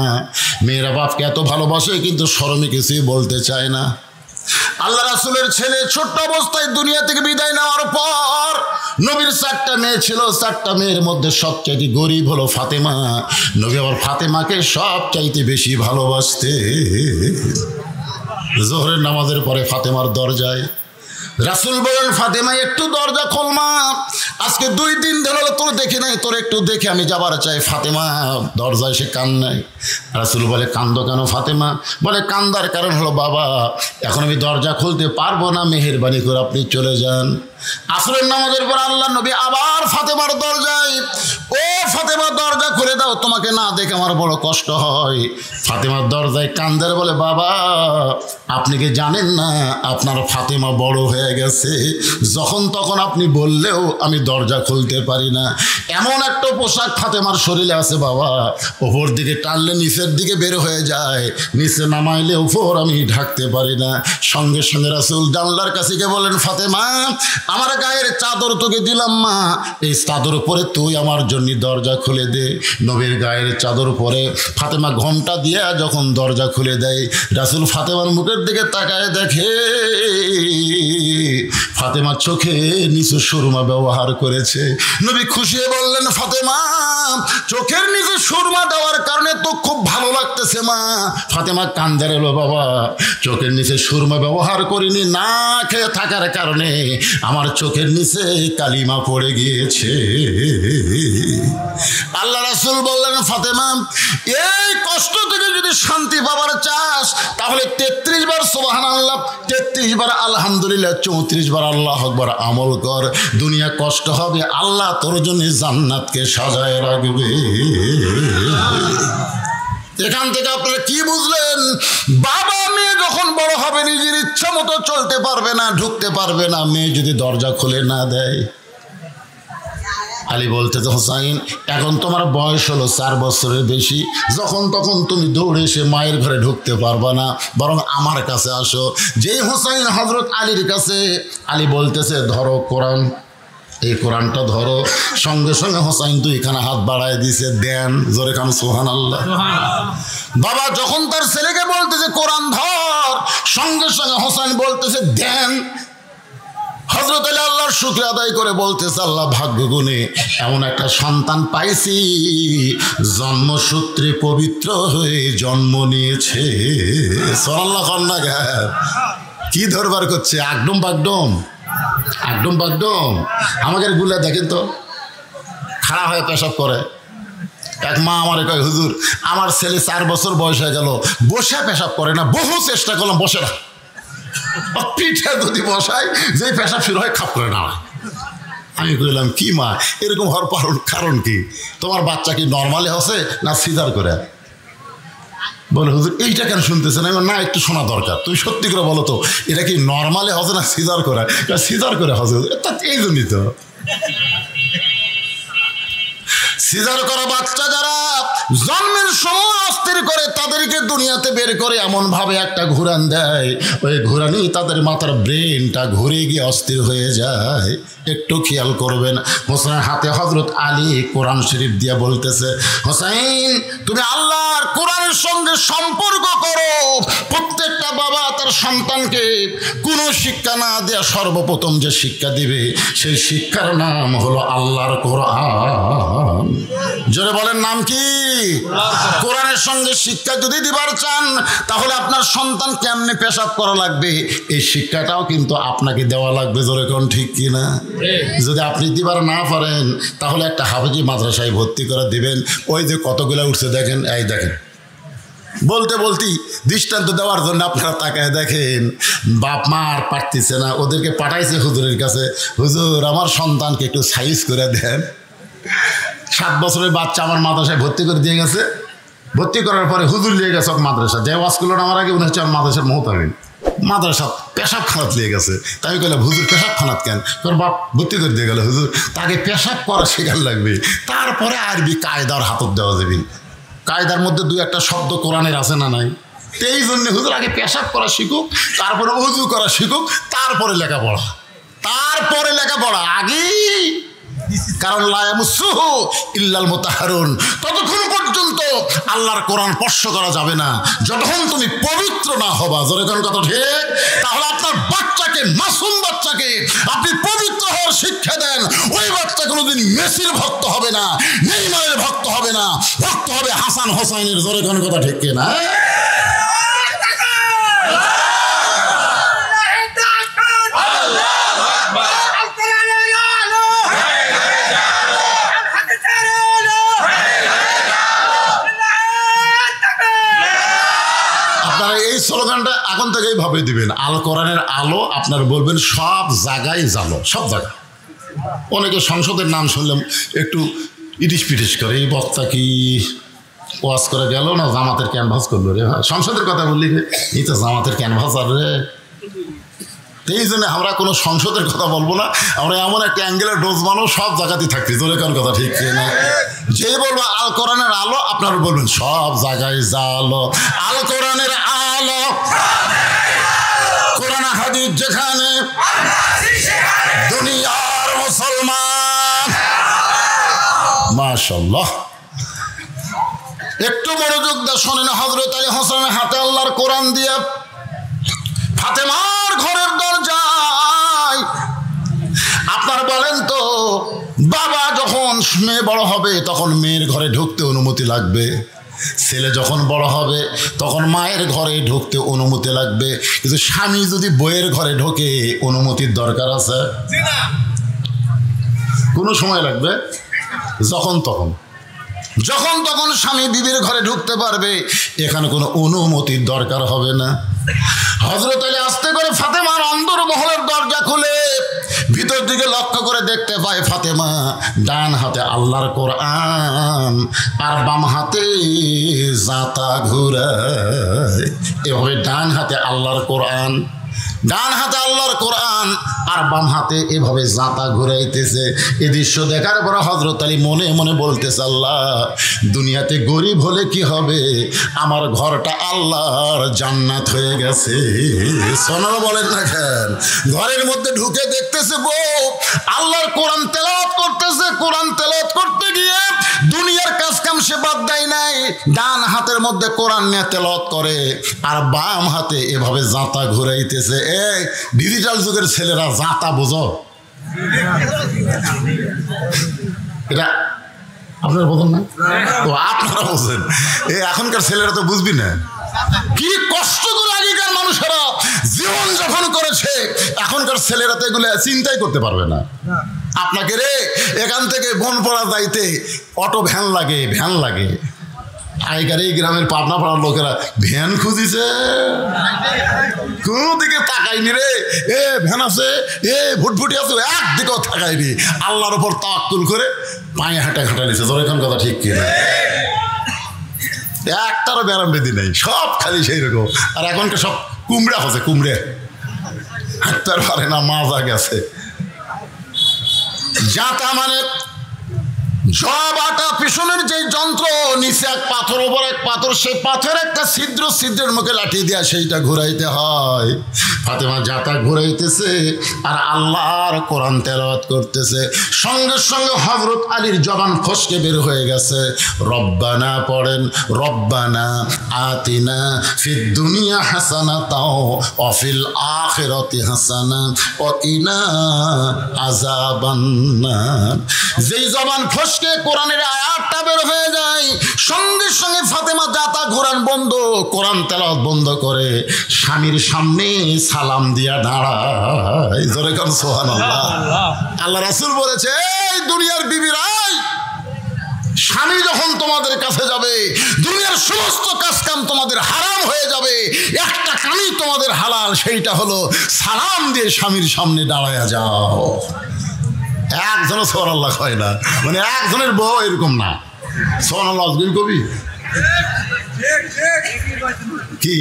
মেয়েরা বাপকে এত ভালোবাসে কিন্তু শরমে কিছুই বলতে চায় না। আল্লাহ রাসূলের ছেলে ছোট্ট অবস্থায় দুনিয়া থেকে বিদায় নেওয়ার পর নবীর 4টা মেয়ে ছিল। 4টা মেয়ের মধ্যে সবচাইতে গরিব হলো ফাতেমা। নবী আবার ফাতেমাকে সবচাইতে বেশি ভালোবাসতে। জোহরের নামাজের পরে ফাতেমার দরজায় রাসূল বলেন ফাতেমা একটু দরজা খোল মা, আজকে 2-3 দিন হলো তোর দেখি নাই, তোর একটু দেখে আমি যাবার চাই। ফাতেমা দরজায় সে কান্নায়। রাসূল বলে কান্দো কেন ফাতেমা? বলে কান্দার কারণ হলো বাবা এখন আমি দরজা খুলতে পারবো না, মেহেরবানি করে আপনি চলে যান। আসরের নামাজের পর আল্লাহ নবী আবার ফাতেমার দরজায়, ও ফাতেমা দরজা খুলে দাও, তোমাকে না দেখে আমার বড় কষ্ট হয়। ফাতেমার দরজায় কান্দার বলে বাবা আপনি কি জানেন না আপনার ফাতেমা বড় হয়ে গেছে, যখন তখন আপনি বললেও আমি দরজা খুলতে পারি না। এমন একটা পোশাক ফাতেমার শরীরে আছে বাবা, ওপর দিকে টানলে নিচের দিকে বের হয়ে যায়, নিচে নামাইলে উপর আমি ঢাকতে পারি না। সঙ্গে সঙ্গে রাসূল জানলার কাছে গিয়ে বলেন ফাতেমা আমার গায়ের চাদর তোকে দিলাম মা, এই চাদর পরে তুই আমার জন্য দরজা খুলে দে। নবীর গায়ের চাদর পরে ফাতেমা ঘোমটা দিয়ে যখন দরজা খুলে দেয়, রাসূল ফাতেমার মুখের দিকে তাকায় দেখে ফাতেমার চোখে নিচে সুরমা ব্যবহার করেছে। নবী খুশি হয়ে বললেন ফাতেমা চোখের নিচে সুরমা দেওয়ার কারণে তো খুব ভালো লাগতেছে মা। ফাতেমা কান্দে এলো বাবা চোখের নিচে সুরমা ব্যবহার করিনি, না খেয়ে থাকার কারণে আমার চোখের নিচে কালিমা পড়ে গিয়েছে। আল্লাহ রাসূল বললেন ফাতেমা এই কষ্ট থেকে যদি শান্তি পাবার চাস তাহলে 33 বার সুবহানাল্লাহ, 33 বার আলহামদুলিল্লাহ, 34 বার আল্লাহু আকবার আমল কর। দুনিয়া কষ্ট হবে, আল্লাহ তোর জন্য জান্নাতকে সাজায় রাখবে। এখান থেকে আপনারা কি বুঝলেন? বাবা মেয়ে যখন বড় হবে নিজের ইচ্ছা মতো চলতে পারবে না, ঢুকতে পারবে না, মেয়ে যদি দরজা খুলে না দেয়। আলী বলতেছে, হোসাইন এখন তোমার বয়স হলো 4 বছরের বেশি, যখন তখন তুমি দৌড়ে এসে মায়ের ঘরে ঢুকতে পারবা না, বরং আমার কাছে আসো। যেই হোসাইন হযরত আলীর কাছে, আলী বলতেছে ধরো কোরআন, এই কোরআনটা ধরো। সঙ্গে সঙ্গে হোসাইন 2খানা হাত বাড়ায় দিছে, দেন। জোরে কান সুবহানাল্লাহ। বাবা যখন তার ছেলেকে বলতেছে কোরআন ধর, সঙ্গে সঙ্গে হোসাইন বলতেছে দেন। হযরত আলী আল্লাহর শুকর আদায় করে বলতেছে, আল্লাহ ভাগ্য গুণে এমন একটা সন্তান পাইছি, জন্মসূত্রে পবিত্র হয়ে জন্ম নিয়েছে। সুবহানাল্লাহ। কন্যা কি ধরবার করছে? একদম বাগডম, একদম বাগডম। আমাদের গুলা দেখেন তো, খাড়া হয়ে পেশাব করে। এক মা আমারে কয়, হুজুর আমার ছেলে 4 বছর বয়স হয়ে গেল, বসে পেশাব করে না, বহু চেষ্টা করলাম বসে না, পিঠে যদি বসাই যেই পেশাব শুরু হয় খাপ করে না। আমি বললাম কি মা এরকম হওয়ার কারণ কি? তোমার বাচ্চা কি নর্মালি হসে না সিজার করে? বলে হুজুর এইটা কেন শুনতেছেন? আমি না একটু শোনা দরকার, তুমি সত্যি করে বলো তো এটা কি নর্মালি হসে না সিজার করে? সিজার করে হসে। এই জন্যই তো সিজার করা বাচ্চা যারা জন্মের সময় অস্থির করে, তাদেরকে দুনিয়াতে বের করে এমন ভাবে একটা ঘুরান দেয়, ওই ঘুরানি তাদের মাথার ব্রেনটা ঘুরে গিয়ে অস্থির হয়ে যায়। একটু খেয়াল করবেন। হোসাইন হাতে হযরত আলী কোরআন শরীফ দিয়ে বলতেছে, হোসাইন তুমি আল্লাহর কোরআনের সঙ্গে সম্পর্ক করো। প্রত্যেকটা বাবা তার সন্তানকে কোনো শিক্ষা না দেয়া সর্বপ্রথম যে শিক্ষা দিবে সেই শিক্ষার নাম হলো আল্লাহর কোরআন। জোরে বলেন নাম কি? কোরআনের সঙ্গে শিক্ষা যদি দিবার চান তাহলে আপনার সন্তান কেমনে পেশাব করা লাগবে এই শিক্ষাটাও কিন্তু আপনাকে দেওয়া লাগবে। জোরে কোন ঠিক কিনা? যদি আপনি দিবার না পারেন তাহলে একটা হাফেজি মাদ্রাসায় ভর্তি করে দিবেন। ওই যে কতগুলো উঠছে দেখেন, এই দেখেন। বলতে বলতেই দৃষ্টান্ত দেওয়ার জন্য আপনারা তাকায় দেখেন, বাপ মা আর পারতেছে না, ওদেরকে পাঠাইছে হুজুরের কাছে, হুজুর আমার সন্তানকে একটু সাইজ করে দেন। 7 বছরের বাচ্চা আমার মাদ্রাসায় ভর্তি করে দিয়ে গেছে। ভর্তি করার পরে হুজুর নিয়ে গেছে মাদ্রাসা, যে ওয়াজ করলো আমার আগে উনি হচ্ছে আমার মাদ্রাসার মোহতামিন। মাদ্রাসা পেশাব খানাত লিয়ে গেছে। তাই বললাম হুজুর পেশাব খানাত কেন? তোর বাপ ভর্তি করে দিয়ে গেল। হুজুর তাকে পেশাব করা শেখার লাগবে, তারপরে আরবি কায়দার হাতত দেওয়া যাবে। কায়দার মধ্যে 2-1টা শব্দ কোরআনের আছে না নাই? এই জন্য হুজুর আগে পেশাব করা শিখুক, তারপরে উজু করা শিখুক, তারপরে লেখাপড়া। তারপরে লেখাপড়া আগেই, কারণ লা ইয়ামাসসুহু ইল্লাল মুতাহহারুন। ততক্ষণ পর্যন্ত আল্লাহর কোরআন স্পর্শ করা যাবে না যতক্ষণ তুমি পবিত্র না হবা। জোরে কোন কথা ঠিক? তাহলে আপনার বাচ্চাকে, মাসুম বাচ্চাকে আপনি পবিত্র হওয়ার শিক্ষা দেন। ওই বাচ্চা কোনোদিন মেসির ভক্ত হবে না, নেইমারের ভক্ত হবে না, ভক্ত হবে হাসান হোসাইনের। জোরে কোন কথা ঠিক কিনা? এই স্লোগানটা এখন থেকেই ভাবে দিবেন, আল কোরআনের আলো। আপনার বলবেন সব জায়গায় জালো, সব জায়গায়। অনেকে সংসদের নাম শুনলাম একটু ইটিস পিটিস করে, এই বক্তা কি ওয়াজ করে গেল না জামাতের ক্যানভাস করলো রে? সংসদের কথা বললি রে, এই তো জামাতের ক্যানভাস আর রে। এই জন্য আমরা কোনো সংসদের কথা বলবো না, আমরা এমন একটা অ্যাঙ্গেলের ডোজ বানো সব জায়গাতেই থাকছি। জোরে কোন কথা ঠিক না? যে বলবো আল কোরআনের আলো, আপনারা বলবেন সব জায়গায় জালো। আল কোরআনের আলো, কোরআন হাদিস যেখানে, দুনিয়ার মুসলমান। মাশাআল্লাহ। একটু মনোযোগ দিয়ে শোনেন। হযরত আলী হোসেনের হাতে আল্লাহর কোরআন দিয়ে ফাতেমার ঘরের দরজায়। আপনারা বলেন তো, বাবা যখন মেয়ে বড় হবে তখন মেয়ের ঘরে ঢুকতে অনুমতি লাগবে, ছেলে যখন বড় হবে তখন মায়ের ঘরে ঢুকতে অনুমতি লাগবে। কিন্তু স্বামী যদি বইয়ের ঘরে ঢোকে অনুমতির দরকার আছে? কোনো সময় লাগবে, যখন তখন। যখন তখন স্বামী বিবির ঘরে ঢুকতে পারবে, এখানে কোনো অনুমতির দরকার হবে না। হযরত আলী আস্তে করে ফাতেমার অন্দরমহলের দরজা খুলে ভিতর দিকে লক্ষ্য করে দেখতে পায় ফাতেমা ডান হাতে আল্লাহর কোরআন আর বাম হাতে জাতা ঘুরায়। এভাবে ডান হাতে আল্লাহর কোরআন, ডান হাতে আল্লাহর কোরআন আর বাম হাতে এভাবে জাতা ঘুরাইতেছে। এই দৃশ্য দেখার পর হযরত আলী মনে মনে বলতেছে, আল্লাহ, দুনিয়াতে গরিব হলে কি হবে, আমার ঘরটা আল্লাহর জান্নাত হয়ে গেছে। সোনারা বলেন না কেন? ঘরের মধ্যে ঢুকে দেখতেছে বউ আল্লাহর কোরআন তেলাওয়াত করতেছে। কোরআন তেলাওয়াত করতে গিয়ে দুনিয়ার কাজ কাম সে বাদ দেয় নাই, ডান হাতের মধ্যে কোরআন নিয়ে তেলাওয়াত করে আর বাম হাতে এভাবে জাতা ঘুরাইতেছে। এই ডিজিটাল যুগের ছেলেরা জাতা বোঝো? এটা আপনারা বোঝেন না? তো আপনারা বোঝেন, এখনকার ছেলেরা তো বুঝবি না। কি কষ্ট করে আগেকার মানুষেরা জীবন যাপন করেছে, এখনকার ছেলেরা তো এগুলো চিন্তাই করতে পারবে না। আপনাকে রে এখান থেকে বনপাড়া যাইতে অটো ভ্যান লাগে, ভ্যান লাগে। আগেকার এই গ্রামের পাবনা পাড়ার লোকেরা ভ্যান খুঁজিছে, কোনো দিকে তাকাইনি রে। ভ্যান আছে, ভুটভুটি আছে, একদিকেও তাকাইনি। আল্লাহর উপর তাওয়াক্কুল করে পায়ে হাঁটা নিছে। তোর এখন কথা ঠিক কিনা? একটারও ব্যারাম বেদি নেই, সব খালি সেই রকম। আর এখনকার সব কুমড়া হচ্ছে, কুমড়ে হাঁটতে পারে না, মাজা গেছে। জাতা মানে জব আটা পিছনের যে যন্ত্র, নিচে এক পাথর ওপর এক পাথর, সেই পাথর একটা ছিদ্র, ছিদ্রের মুখে লাঠি দিয়া সেইটা ঘুরাইতে হয়। ফাতেমা জাতা ঘুরাইতেছে আর আল্লাহর কোরআন তেলাওয়াত করতেছে। সঙ্গে সঙ্গে হযরত আলীর জবান ফসকে বের হয়ে গেছে। রব্বানা পড়েন, রব্বানা আতিনা ফিদ দুনিয়া হাসানাতাও ওয়া ফিল আখিরাতি হাসানা ওয়া কিনা আযাবান্নার। যেই জবান ফসকে কোরআনের আয়াতটা বের হয়ে যায়, সঙ্গে সঙ্গে ফাতেমা জাতা ঘোরান বন্ধ, কোরআন তেলাওয়াত বন্ধ করে স্বামীর সামনে সালাম দিয়া দাঁড়ায়। জোরে কান সুবহানাল্লাহ। আল্লাহ রাসূল বলেছে, এই দুনিয়ার বিবিরাই, স্বামী যখন তোমাদের কাছে যাবে, দুনিয়ার সমস্ত কাজ কাম তোমাদের হারাম হয়ে যাবে, একটা কামই তোমাদের হালাল, সেইটা হলো সালাম দিয়ে স্বামীর সামনে দাঁড়ায়া যাও। একজনও সুবহানাল্লাহ কয় না, মানে একজনের বউ এরকম না। সুবহানাল্লাহ কবি কি?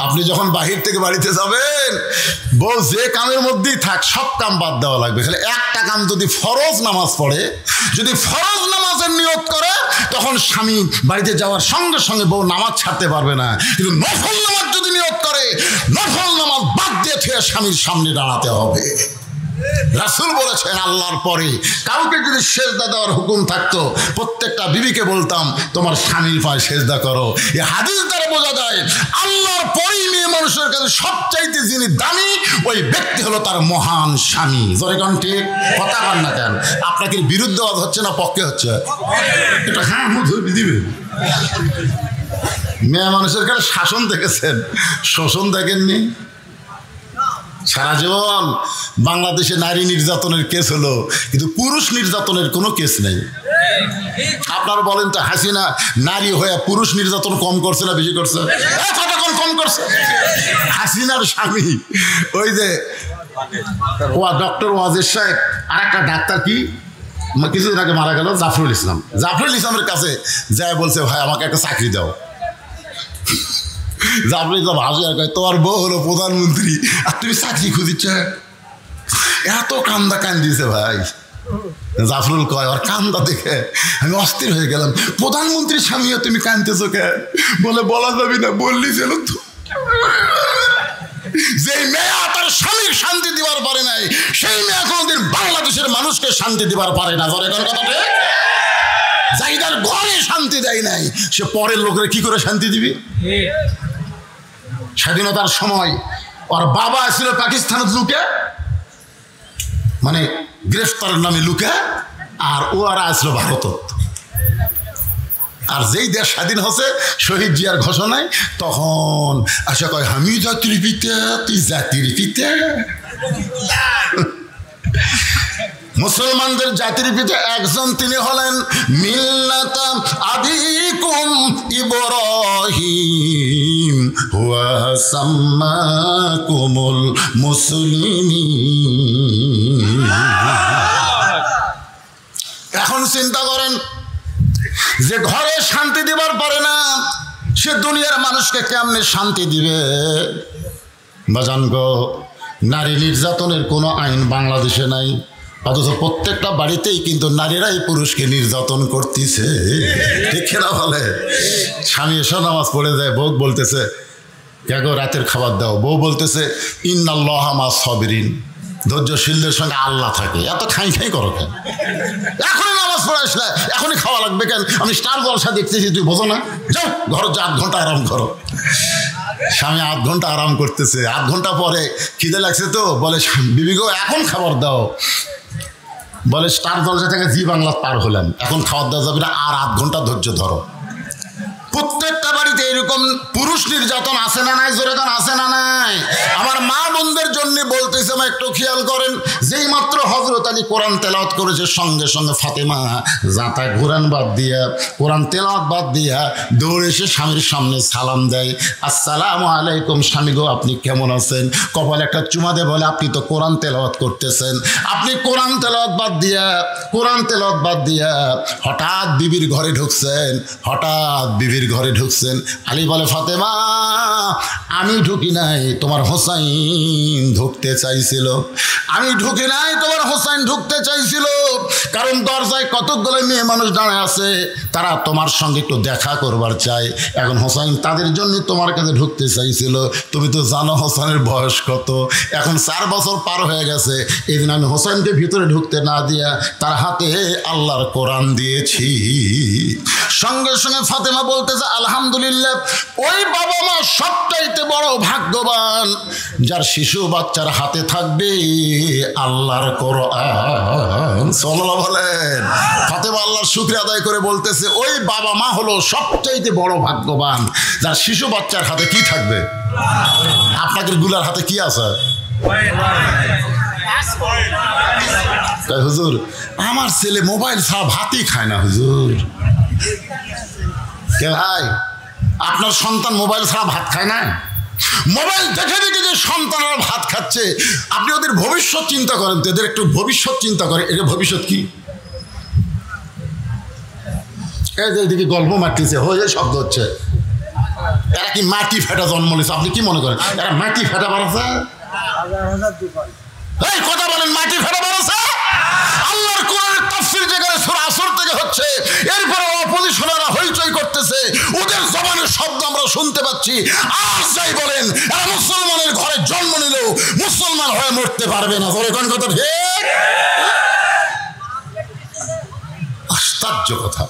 আপনি যখন বাহির থেকে বাড়িতে যাবেন, বউ যে কামের মধ্যেই থাক, সব কাম বাদ দেওয়া লাগবে। খালি একটা কাম, যদি ফরজ নামাজ পড়ে, যদি ফরজ নামাজের নিয়ত করে, তখন স্বামী বাড়িতে যাওয়ার সঙ্গে সঙ্গে বউ নামাজ ছাড়তে পারবে না। কিন্তু নফল নামাজ যদি নিয়ত করে, নফল নামাজ বাদ দিয়ে থেকে স্বামীর সামনে দাঁড়াতে হবে। রাসূল বলেছেন, আল্লাহর পরে কাউকে যদি সেজদা দেওয়ার হুকুম থাকতো, প্রত্যেকটা বিবিকে বলতাম তোমার স্বামীর পায়ে সেজদা করো। এই হাদিস দ্বারা বোঝা যায় আল্লাহর পরেই মেয়ে মানুষের কাছে সবচাইতে যিনি দামি, ওই ব্যক্তি হলো তার মহান স্বামী। জোরে কোন ঠিক? কথা বল না কেন? আপনাকে বিরুদ্ধবাদ হচ্ছে না পক্ষে হচ্ছে? এটা হ্যাঁ দিবে। মেয়ে মানুষের কাছে শাসন দেখেছেন, শোষণ দেখেননি? সারা জীবন বাংলাদেশে নারী নির্যাতনের কেস হলো, কিন্তু পুরুষ নির্যাতনের কোনো কেস নেই। আপনারা বলেন তো, হাসিনা নারী হয়ে পুরুষ নির্যাতন কম করছে না বেশি করছে? কম করছে। হাসিনার স্বামী ওই যে ডক্টর ওয়াজেদ সাহেব, আর একটা ডাক্তার কি কিছুদিন আগে মারা গেল, জাফরুল ইসলাম। জাফরুল ইসলামের কাছে যায় বলছে, ভাই আমাকে একটা চাকরি দাও। জাফরুল ইসলাম হাসি আর কয়, তোমার বউ হলো প্রধানমন্ত্রী আর তুমি চাকরি খুঁজিচ্ছ? এত কান্দা কান্দিছে ভাই। জাফরুল কয়, আর কান্দা দেখে আমি অস্থির হয়ে গেলাম। প্রধানমন্ত্রীর স্বামীও তুমি কাঁদতেছো কে? বলে বলা যাবি না, বললি ছিল তো। যে মেয়ে তার স্বামীর শান্তি দিবার পারে নাই, সেই মেয়ে কোনোদিন বাংলাদেশের মানুষকে শান্তি দিবার পারে না। ধরে কোন কথাটা, যাইদার ঘরে শান্তি দেয় নাই, সে পরের লোকের কি করে শান্তি দিবি? স্বাধীনতার সময় ওর বাবা ছিল পাকিস্তানের লুকে, মানে গ্রেফতারের নামে লুকে, আর ও আর আসলো ভারত। আর যেই দেশ স্বাধীন হচ্ছে শহীদ জিয়ার ঘোষণায়, তখন আশা কয় আমি জাতির পিতা, তুই জাতির পিতা। মুসলমানদের জাতির পিতা একজন, তিনি হলেন মিল্লাতা আবিকুম ইব্রাহিম ওয়া সাম্মাকুমুল মুসলিমিন। এখন চিন্তা করেন, যে ঘরে শান্তি দিবার পারে না, সে দুনিয়ার মানুষকে কেমনে শান্তি দিবে? বাজান গো, নারী নির্যাতনের কোনো আইন বাংলাদেশে নাই, অথচ প্রত্যেকটা বাড়িতেই কিন্তু নারীরাই পুরুষকে নির্যাতন করতেছে, ঠিক না? বলে স্বামী এসে নামাজ পড়ে যায়, বউ বলতেছে কেগো রাতের খাবার দাও, বউ বলতেছে ইন্নাল্লাহা মা'আস সাবিরিন, ধৈর্যশীলদের সঙ্গে আল্লাহ থাকে। এত খাই খাই করো কেন? এখনই নামাজ পড়ে আসলে এখনই খাওয়া লাগবে কেন? আমি স্টার জলসা দেখতেছি, তুই বোঝো না? যাও ঘর, 8 ঘন্টা আরাম করো। স্বামী 8 ঘন্টা আরাম করতেছে, 8 ঘন্টা পরে খিদে লাগছে তো বলে বিবি গো এখন খাবার দাও। বলে স্টার জলসা থেকে জি বাংলা পার হলাম, এখন খাবার দেওয়া যাবে না, আর 8 ঘন্টা ধৈর্য ধরো। প্রত্যেকটা বাড়িতে এরকম পুরুষ নির্যাতন আছে না নাই? জোরে গান আছে না নাই? আমার মা বোনদের জন্য বলতেছে, আমার একটু খেয়াল করেন, যেই মাত্র হযরত আলী কোরআন তেলাওয়াত করেছে, সঙ্গে সঙ্গে ফাতেমা জাঁতা ঘুরান বাদ দিয়া, কোরআন তেলাওয়াত বাদ দিয়া দৌড়ে এসে স্বামীর সামনে সালাম দেয়, আসসালামু আলাইকুম স্বামী গো, আপনি কেমন আছেন? কপালে একটা চুমা দেয়, বলে আপনি তো কোরআন তেলাওয়াত করতেছেন। আপনি কোরআন তেলাওয়াত বাদ দিয়া হঠাৎ বিবির ঘরে ঢুকছেন, আলী বলে ফাতেমা আমি ঢুকি নাই, তোমার হোসাইন ঢুকতে চাইছিল। কারণ দরজায় কতগুলো মেয়ে মানুষ দাঁড়ায় আছে, তারা তোমার সঙ্গে একটু দেখা করবার চায়। এখন হোসাইন তাদের জন্য তোমার কাছে ঢুকতে চাইছিল। তুমি তো জানো হোসাইনের বয়স কত, এখন 4 বছর পার হয়ে গেছে। এই দিন আমি হোসাইনকে ভিতরে ঢুকতে না দিয়া তার হাতে আল্লাহর কোরআন দিয়েছি। সঙ্গে সঙ্গে ফাতেমা বলতেছে আলহামদুলিল্লাহ, ওই বাবা মা সবচাইতে বড় ভাগ্যবান যার শিশু বাচ্চার হাতে থাকবে আল্লাহর কোরআন। সাল্লাল্লাহু বলেন, ফাতেমা আল্লাহর শুকরিয়া আদায় করে বলতেছে, ওই বাবা মা হলো সবচাইতে বড় ভাগ্যবান যার শিশু বাচ্চার হাতে কি থাকবে? আপনাদের গুলার হাতে কি আছে? হুজুর আমার ছেলে মোবাইল ছাড়া ভাতই খায় না। হুজুর কে ভাই, আপনার সন্তান মোবাইল ছাড়া ভাত খায় না? মোবাইল দেখে দেখে যে সন্তানরা ভাত খাচ্ছে, আপনি ওদের ভবিষ্যৎ চিন্তা করেন তো, এদের একটু ভবিষ্যৎ চিন্তা করেন। এদের ভবিষ্যৎ কি? এই যে এদিকে গল্প মারতেছে, হয়ে শব্দ হচ্ছে, এরা কি মাটি ফেটা জন্ম নিয়েছে? আপনি কি মনে করেন এরা মাটি ফেটা বাড়াচ্ছে? এই কথা বলেন, মাটি ফেটা বাড়াচ্ছে? আল্লাহর কোরআনের তাফসীর যেখানে সূরা আসর থেকে হচ্ছে, এরপরে অপোজিশনাররা হইচই করতেছে, ওদের জবানের শব্দ আমরা শুনতে পাচ্ছি। আর যাই বলেন, এরা মুসলমানের ঘরে জন্ম নিলেও মুসলমান হয়ে মরতে পারবে না। বলে কোন কথা ঠিক? আশ্চর্য কথা।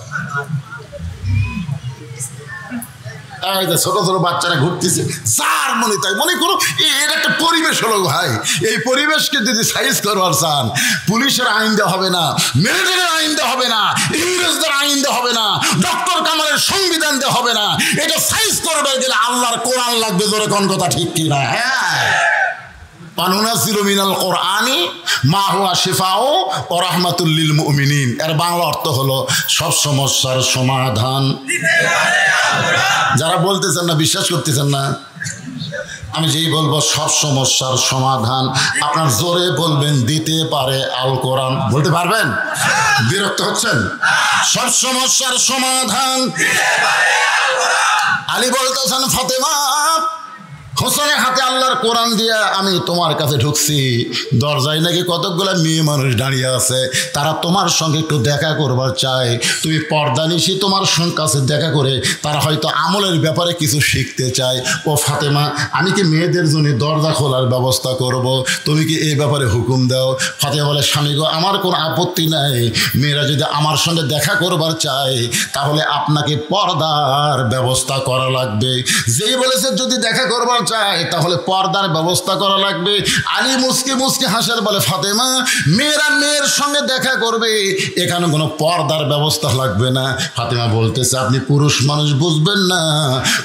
এই যে ছোট ছোট বাচ্চারা ঘুরতেছে, যার মনে তাই মনে করো, এর একটা পরিবেশ হলো ভাই। এই পরিবেশকে যদি সাইজ করবার চান, পুলিশের আইন দেওয়া হবে না, মিলিটারির আইন দেওয়া হবে না, ইংরেজদের আইন দেওয়া হবে না, ডক্টর কামালের সংবিধান দেওয়া হবে না। এটা সাইজ করবার গেলে আল্লাহর কোরআন লাগবে। জোরে কোন কথা ঠিক কিনা? হ্যাঁ, পানুনাজ্জিলু মিনাল কোরআনি মা হুয়া শিফাউ ওয়া রাহমাতুল লিল মুমিনিন। এর বাংলা অর্থ হলো সব সমস্যার সমাধান। যারা বলতেছেন না, বিশ্বাস করতেছেন না, আমি যেই বলবো সব সমস্যার সমাধান, আপনার জোরে বলবেন দিতে পারে আল কোরআন। বলতে পারবেন? বিরক্ত হচ্ছেন? সব সমস্যার সমাধান আলী বলতেছেন, ফাতেমা হোসেনের হাতে আল্লাহর কোরআন দিয়া আমি তোমার কাছে ঢুকছি। দরজায় নাকি কতকগুলো মেয়ে মানুষ দাঁড়িয়ে আছে, তারা তোমার সঙ্গে একটু দেখা করবার চায়। তুমি পর্দা নিশি তোমার কাছে দেখা করে তারা হয়তো আমলের ব্যাপারে কিছু শিখতে চায়। ও ফাতেমা, আমি কি মেয়েদের জন্য দরজা খোলার ব্যবস্থা করব? তুমি কি এই ব্যাপারে হুকুম দাও? ফাতেমা বলে, স্বামী গো, আমার কোনো আপত্তি নাই। মেয়েরা যদি আমার সঙ্গে দেখা করবার চায় তাহলে আপনাকে পর্দার ব্যবস্থা করা লাগবে। যেই বলেছে যদি দেখা করবার চায় তাহলে পর্দার ব্যবস্থা করা লাগবে। আলী মুসকি মুসকি হাসের বলে, ফাতেমা, মেয়েরা মেয়ের সঙ্গে দেখা করবে, এখানে কোনো পর্দার ব্যবস্থা লাগবে না। ফাতেমা বলতেছে, আপনি পুরুষ মানুষ, বুঝবেন না,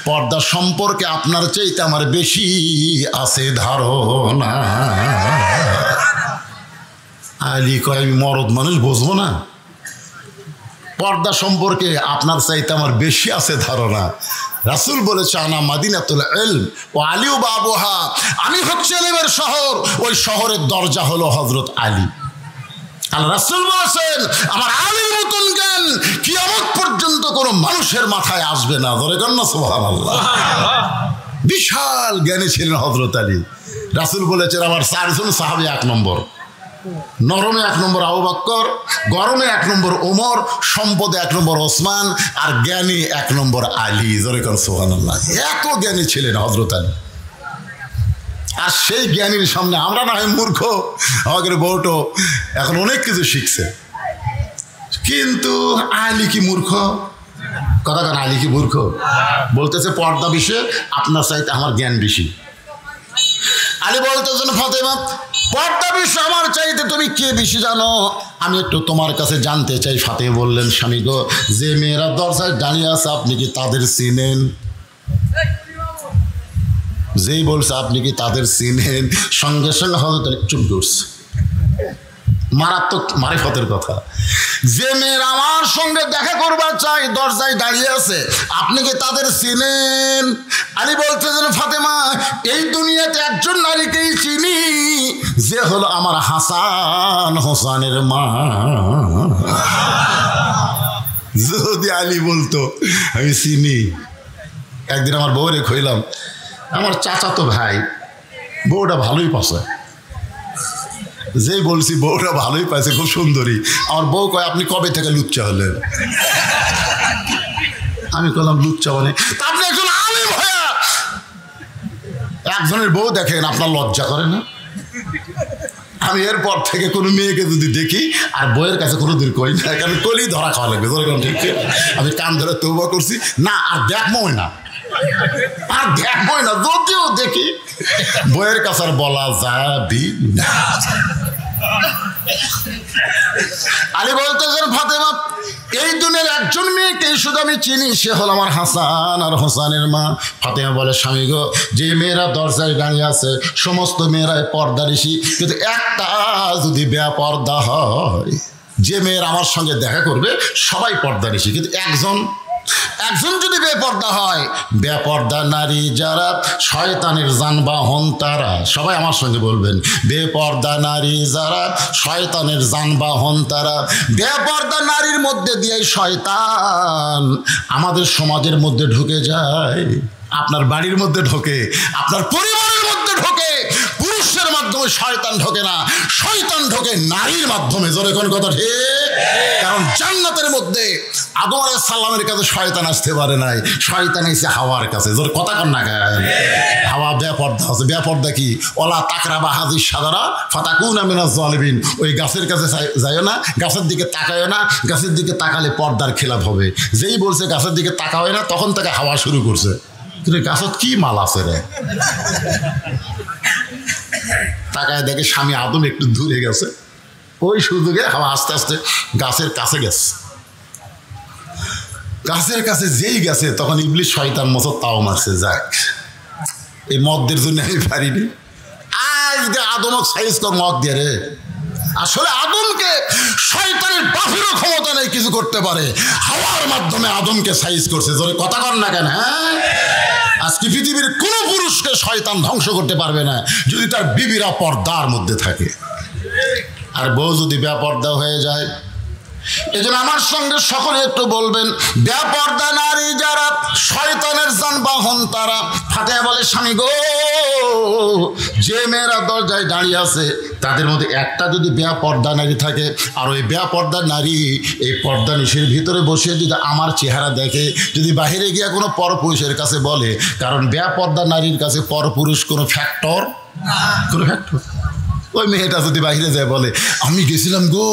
পর্দা সম্পর্কে আপনার চাইতে আমার বেশি আছে ধারণা। আলী কয় আমি মরদ মানুষ বুঝবো না? পর্দা সম্পর্কে আপনার চাইতে আমার বেশি আছে ধারণা। রাসূল বলেছে আনা মাদিনাতুল ইলম ও আলী বাবুহা, আমি হচ্ছে ইলমের শহর, ওই শহরের দরজা হলো হযরত আলী। আল্লাহ রাসূল বলেছেন আমার আলীর মতন জ্ঞান কিয়ামত পর্যন্ত কোনো মানুষের মাথায় আসবে না। ধরে কন্যা সুবহানাল্লাহ। বিশাল জ্ঞানী ছিলেন হযরত আলী। রাসূল বলেছেন আমার 4 জন সাহাবী 1 নম্বর, নরমে 1 নম্বর আবু বকর, গরমে 1 নম্বর ওমর, সম্পদে 1 নম্বর ওসমান, আর জ্ঞানী 1 নম্বর আলী। জোরে কর সুবহানাল্লাহ। এত জ্ঞানী ছিলেন হযরত আলী। আর সেই জ্ঞানীর সামনে আমরা না হয় মূর্খ, আমাদের বউটো এখন অনেক কিছু শিখছে, কিন্তু আলী কি মূর্খ? কথা কেন, আলী কি মূর্খ? বলতেছে পর্দা বিষয়ে আপনার চাইতে আমার জ্ঞান বেশি। আলী বলতেছেন ফাতেমা পর্দা বিষয় আমার চাইতে তুমি কে বেশি জানো, আমি একটু তোমার কাছে জানতে চাই। ফাতেমা বললেন স্বামী গো, যে মেয়েরা দরজায় দাঁড়িয়ে আছে আপনি কি তাদের চিনেন? যেই বলছে আপনি কি তাদের চিনেন, সঙ্গে সঙ্গে হযরত আলী চুপ করছে। মারাত্মক মারিফতের কথা। যে মেয়েরা আমার সঙ্গে দেখা করবার চাই দরজায় দাঁড়িয়ে আছে আপনি কি তাদের চিনেন? আলী বলতেছেন ফাতেমা এই দুনিয়াতে একজন নারীকেই চিনি, যে হলো আমার হাসান হোসেনের মা। যদি আলী বলতো আমি চিনি। একদিন আমার বউরে কইলাম আমার চাচাতো ভাই বউটা ভালোই পাশে, যেই বলছি বউটা ভালোই পাইছে, খুব সুন্দরী। আমার বউ কয় আপনি কবে থেকে লুচ্চা হলেন? আমি বললাম লুচ্চা মানে আপনি একজন আলেম হয়ে একজনের বউ দেখেন আপনার লজ্জা করে না? আমি এরপর থেকে কোনো মেয়েকে যদি দেখি আর বউয়ের কাছে কোনোদিন কই না, আমি কলি ধরা খাওয়া লাগবে। ঠিক আমি কান ধরে তৌবা করছি না, আর দেখবই না, আর দেখবই না। যদিও দেখি বইয়ের কাছে আর বলা যাবি না। আলী বলতেছেন ফাতেমা এই দুনিয়ার একজন মেয়েকে শুধু আমি চিনি, সে হল আমার হাসান আর হোসেনের মা। ফাতেমা বলে স্বামী গো, যে মেয়েরা দরজায় দাঁড়িয়ে আছে সমস্ত মেয়েরাই পর্দানিশী, কিন্তু একটা যদি বেপর্দা হয়, যে মেয়েরা আমার সঙ্গে দেখা করবে সবাই পর্দানিশী, কিন্তু একজন যদি বেপর্দা হয়, বেপর্দা নারী যারা শয়তানের যানবাহন তারা। সবাই আমার সঙ্গে বলবেন বেপর্দা নারী যারা শয়তানের যানবাহন তারা। বেপর্দা নারীর মধ্যে দিয়ে শয়তান আমাদের সমাজের মধ্যে ঢুকে যায়, আপনার বাড়ির মধ্যে ঢোকে, আপনার পরিবারের মধ্যে ঢোকে। পুরুষের মাধ্যমে শয়তান ঢোকে না, শয়তান ঢোকে নারীর মাধ্যমে। জোরে কোন কথা ঠিক? কারণ জান্নাতের মধ্যে আদম আলাইহিস সালামের কাছে শয়তান আসতে পারে নাই, শয়তান এসে হাওয়ার কাছে। জোরে কথা কন না কেন? হাওয়া বেপর্দা আছে। বেপর্দা কি? ওলা তাকরাবা হাযিস শাজারা ফাতাকুনা মিনাজ জালিমিন। ওই গাছের কাছে যায়ও না, গাছের দিকে তাকায়ও না, গাছের দিকে তাকালে পর্দার খেলাপ হবে। যেই বলছে গাছের দিকে তাকাও না, তখন থেকে হাওয়া শুরু করছে গাছত কি মাল আছে রে। তাকায় দেখে স্বামী আদম একটু দূরে গেছে, ওই সুযোগে হাওয়া আস্তে আস্তে গাছের কাছে গেছে। গাছের কাছে যেই গেছে তখন ইবলিস শয়তান মতো তাও মারছে। যাক, এই মদদের জন্য আমি পারিনি। আজকে আদমক সাইজ কর মদ দিয়ে রে। আসলে আদমকে শয়তানের বাপেরও ক্ষমতা নেই কিছু করতে পারে, হাওয়ার মাধ্যমে আদমকে সাইজ করছে। জোরে কথা কর না কেন? হ্যাঁ, আজকে পৃথিবীর কোনো পুরুষকে শয়তান ধ্বংস করতে পারবে না যদি তার বিবিরা পর্দার মধ্যে থাকে। আর বউ যদি বেপর্দা হয়ে যায়, এজন্য আমার সঙ্গে সকলে একটু বলবেন বেপর্দা নারী যারা শয়তানের যানবাহন তারা। ফাতেমা বলে স্বামী গো, যে মেয়েরা দরজায় দাঁড়িয়ে আছে তাদের মধ্যে একটা যদি বেপর্দা নারী থাকে, আর ওই বেপর্দা নারী এই পর্দা নিশির ভিতরে বসে যদি আমার চেহারা দেখে, যদি বাহিরে গিয়ে কোনো পরপুরুষের কাছে বলে, কারণ বেপর্দা নারীর কাছে পরপুরুষ কোনো ফ্যাক্টর, কোনো ফ্যাক্টর। ওই মেয়েটা যদি বাইরে যায় বলে আমি গেছিলাম গো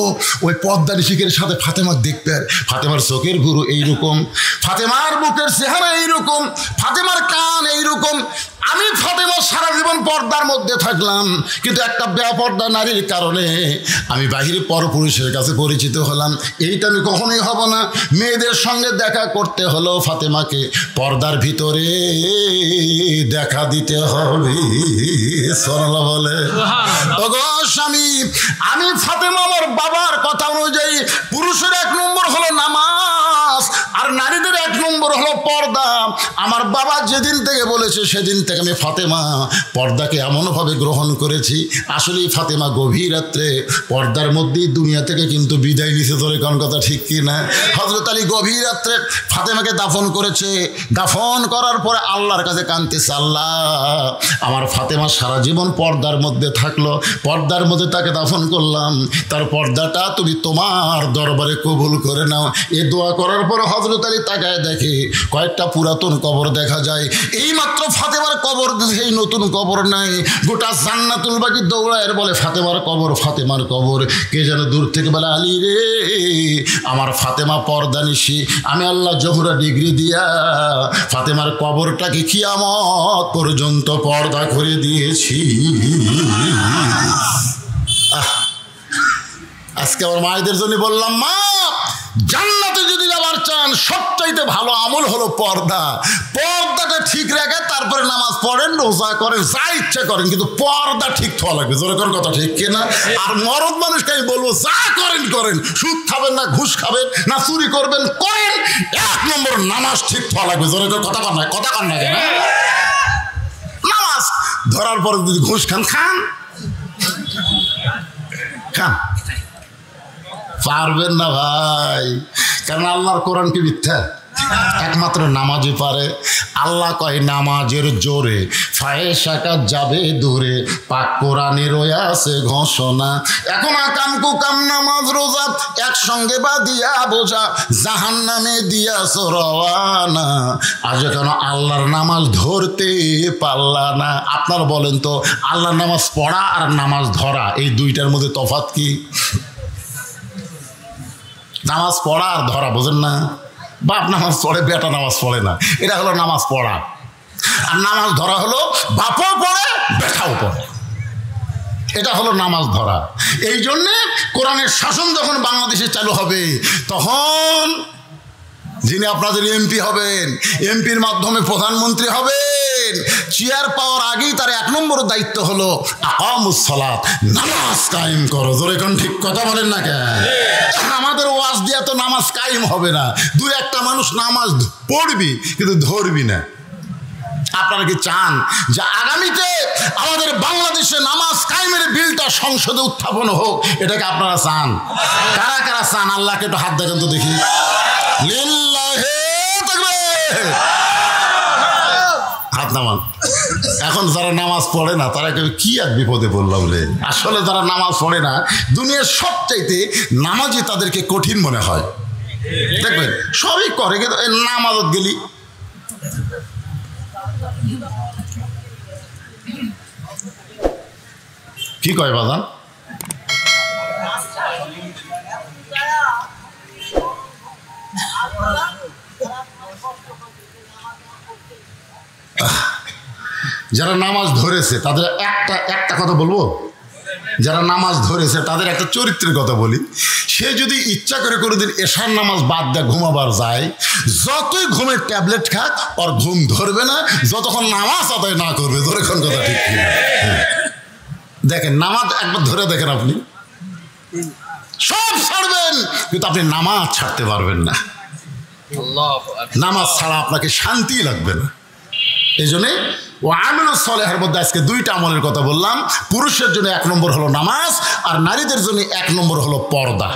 ওই পর্দা নিশিকের সাথে ফাতেমার দেখবে, ফাতেমার চোখের গুরু এইরকম, ফাতেমার বুকের চেহারা এইরকম, ফাতেমার কান এইরকম, আমি ফাতেমা সারা জীবন পর্দার মধ্যে থাকলাম, কিন্তু একটা বেপর্দা নারীর কারণে আমি বাহিরে পরপুরুষের কাছে পরিচিত হলাম। এইটা আমি কখনোই হব না। মেয়েদের সঙ্গে দেখা করতে হলো ফাতেমাকে পর্দার ভিতরে দেখা দিতে হবে। সোনালা বলে ওগো স্বামী, আমি ফাতেমা আমার বাবার কথা অনুযায়ী পুরুষের 1 নম্বর হলো নামাজ, আর নারীদের 1 নম্বর হলো পর্দা। আমার বাবা যেদিন থেকে বলেছে সেদিন থেকে আমি ফাতেমা পর্দাকে এমনভাবে গ্রহণ করেছি। আসলেই ফাতেমা গভীর রাত্রে পর্দার মধ্যেই দুনিয়া থেকে কিন্তু বিদায় নিছে। তোর কোন কথা ঠিক কি না? হযরত আলী গভীর রাত্রে ফাতেমাকে দাফন করেছে। দাফন করার পরে আল্লাহর কাছে কাঁদতেছে, আল্লাহ আমার ফাতেমা সারা জীবন পর্দার মধ্যে থাকলো, পর্দার মধ্যে তাকে দাফন করলাম, তার পর্দাটা তুমি তোমার দরবারে কবুল করে নাও। এ দোয়া করার পর হযরত আলী তাকায় দেখে কয়েকটা পুরাতন কবর দেখা যায়। এইমাত্র ফাতেমার কবর, সেই নতুন কবর নাই। গোটা জান্নাতুল বাকি দৌড়ায় বলে ফাতেমার কবর, ফাতেমার কবর। কে যেন দূর থেকে বলে, আলী রে আমার ফাতেমা পর্দা নিশি, আমি আল্লাহ জোহরা ডিগ্রি দিয়া ফাতেমার কবরটাকে কিয়ামত পর্যন্ত পর্দা করে দিয়েছি। আজকে আমার মায়েদের জন্য বললাম, মা জান্নাতে যদি যাবার চান সবচাইতে ভালো আমল হলো পর্দা। পর্দাটা ঠিক রেখে তারপরে নামাজ পড়েন, রোজা করেন, যা ইচ্ছা করেন, কিন্তু পর্দা ঠিক থাকা লাগবে। জোরে কোন কথা ঠিক কিনা? আর মরদ মানুষকে আমি বলবো, যা করেন করেন, সুদ খাবেন না, ঘুষ খাবেন না, চুরি করবেন করেন, 1 নম্বর নামাজ ঠিক থাকা লাগবে। জোরে কথা কন না, কথা কন না কেন? নামাজ ধরার পরে যদি ঘুষ খান, খান খান, পারবেন না ভাই। কারণ আল্লাহর কোরআন কি মিথ্যা? একমাত্র নামাজই পারে। আল্লাহ কয় নামাজের জোরে ফায়েশাকাত যাবে দূরে, পাক কোরআনে রয়েছে ঘোষণা। এখন আকাম কুকাম নামাজ রোজা একসঙ্গে বাঁধিয়া বোঝা, জাহান্নামে দিয়াছ রওয়ানা। আজ কেন আল্লাহর নামাজ ধরতে পারলা না? আপনারা বলেন তো, আল্লাহর নামাজ পড়া আর নামাজ ধরা এই দুইটার মধ্যে তফাৎ কি? নামাজ পড়া আর ধরা বোঝেন না? বাপ নামাজ পড়ে, বেটা নামাজ পড়ে না, এটা হলো নামাজ পড়া। আর নামাজ ধরা হলো বাপও পড়ে বেটাও পড়ে, এটা হলো নামাজ ধরা। এই জন্যে কোরআনের শাসন যখন বাংলাদেশে চালু হবে, তখন যিনি আপনাদের এমপি হবেন, এমপির মাধ্যমে প্রধানমন্ত্রী হবেন, চেয়ার পাওয়ার আগেই তার 1 নম্বর দায়িত্ব হলো আকামুস সালাত, নামাজ কায়েম করো। জোরে কোন ঠিক কথা বলেন না কেন? আমাদের ওয়াজ দিয়া তো নামাজ কায়েম হবে না। 2-1টা মানুষ নামাজ পড়বি কিন্তু ধরবি না। আপনারা কি চান যে আগামীতে আমাদের বাংলাদেশে নামাজ কায়েমের বিলটা সংসদে উত্থাপন হোক? এটাকে আপনারা চান? কারা কারা চান? আল্লাহকে একটু হাত দেখেন তো দেখি। লিল্লাহি তাকবীর, হাত নামান। এখন যারা নামাজ পড়ে না তারা কি এক বিপদে পড়লাম রে। আসলে যারা নামাজ পড়ে না, দুনিয়ার সবচাইতে নামাজই তাদেরকে কঠিন মনে হয়। দেখবেন সবই করে, কিন্তু নামাজত গেলি কি কয় বাজান? যারা নামাজ ধরেছে তাদের একটা কথা বলবো, যারা নামাজ ধরেছে তাদের একটা চরিত্রের কথা বলি। সে যদি ইচ্ছা করে কোনোদিন এশার নামাজ বাদ দেয় ঘুমাবার যায়, যতই ঘুমের ট্যাবলেট খাক ওর ঘুম ধরবে না যতক্ষণ নামাজ আদায় না করবে। ধরে কোন কথা ঠিক কিনা? দেখেন নামাজ একবার ধরে দেখেন, আপনি সব ছাড়বেন কিন্তু আপনি নামাজ ছাড়তে পারবেন না। নামাজ ছাড়া আপনাকে শান্তি লাগবে না। এই জন্যে ও আমিলুস সালেহের মধ্যে আজকে 2টা আমলের কথা বললাম। পুরুষের জন্য 1 নম্বর হলো নামাজ, আর নারীদের জন্য 1 নম্বর হলো পর্দা।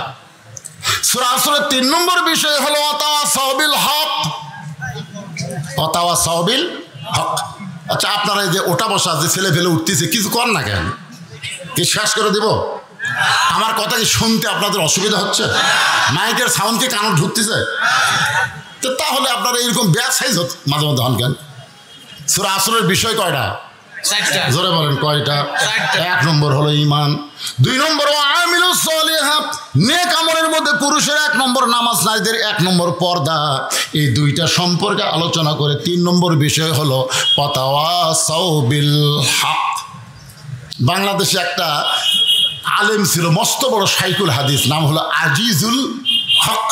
সূরা আসরের 3 নম্বর বিষয় হলো ওয়াতাওয়াসাউ বিল হক। ওয়াতাওয়াসাউ বিল হক। আচ্ছা, আপনারা এই যে ওটা বসা যে ছেলে ফেলে উঠতেছে, কিছু কর না কেন? কি শেষ করে দিব? আমার কথা কি শুনতে আপনাদের অসুবিধা হচ্ছে? মাইকের সাউন্ড কি কানে ঢুকতেছে? তো তাহলে আপনারা এরকম ব্যাক সাইজ মাঝে মধ্যে হন কেন? সূরা আসরের বিষয় কয়টা? 4টা। জোরে বলেন কয়টা? 4টা। 1 নম্বর হলো ঈমান, 2 নম্বর আমিলুস সালিহাত, নেক আমলের মধ্যে পুরুষের 1 নম্বর নামাজ, নারীদের 1 নম্বর পর্দা। এই দুইটা সম্পর্কে আলোচনা করে 3 নম্বর বিষয় হলো ওয়াতাওয়াসাউ বিল হক। বাংলাদেশে একটা আলেম ছিল, মস্ত বড় শাইখুল হাদিস, নাম হলো আজিজুল হক।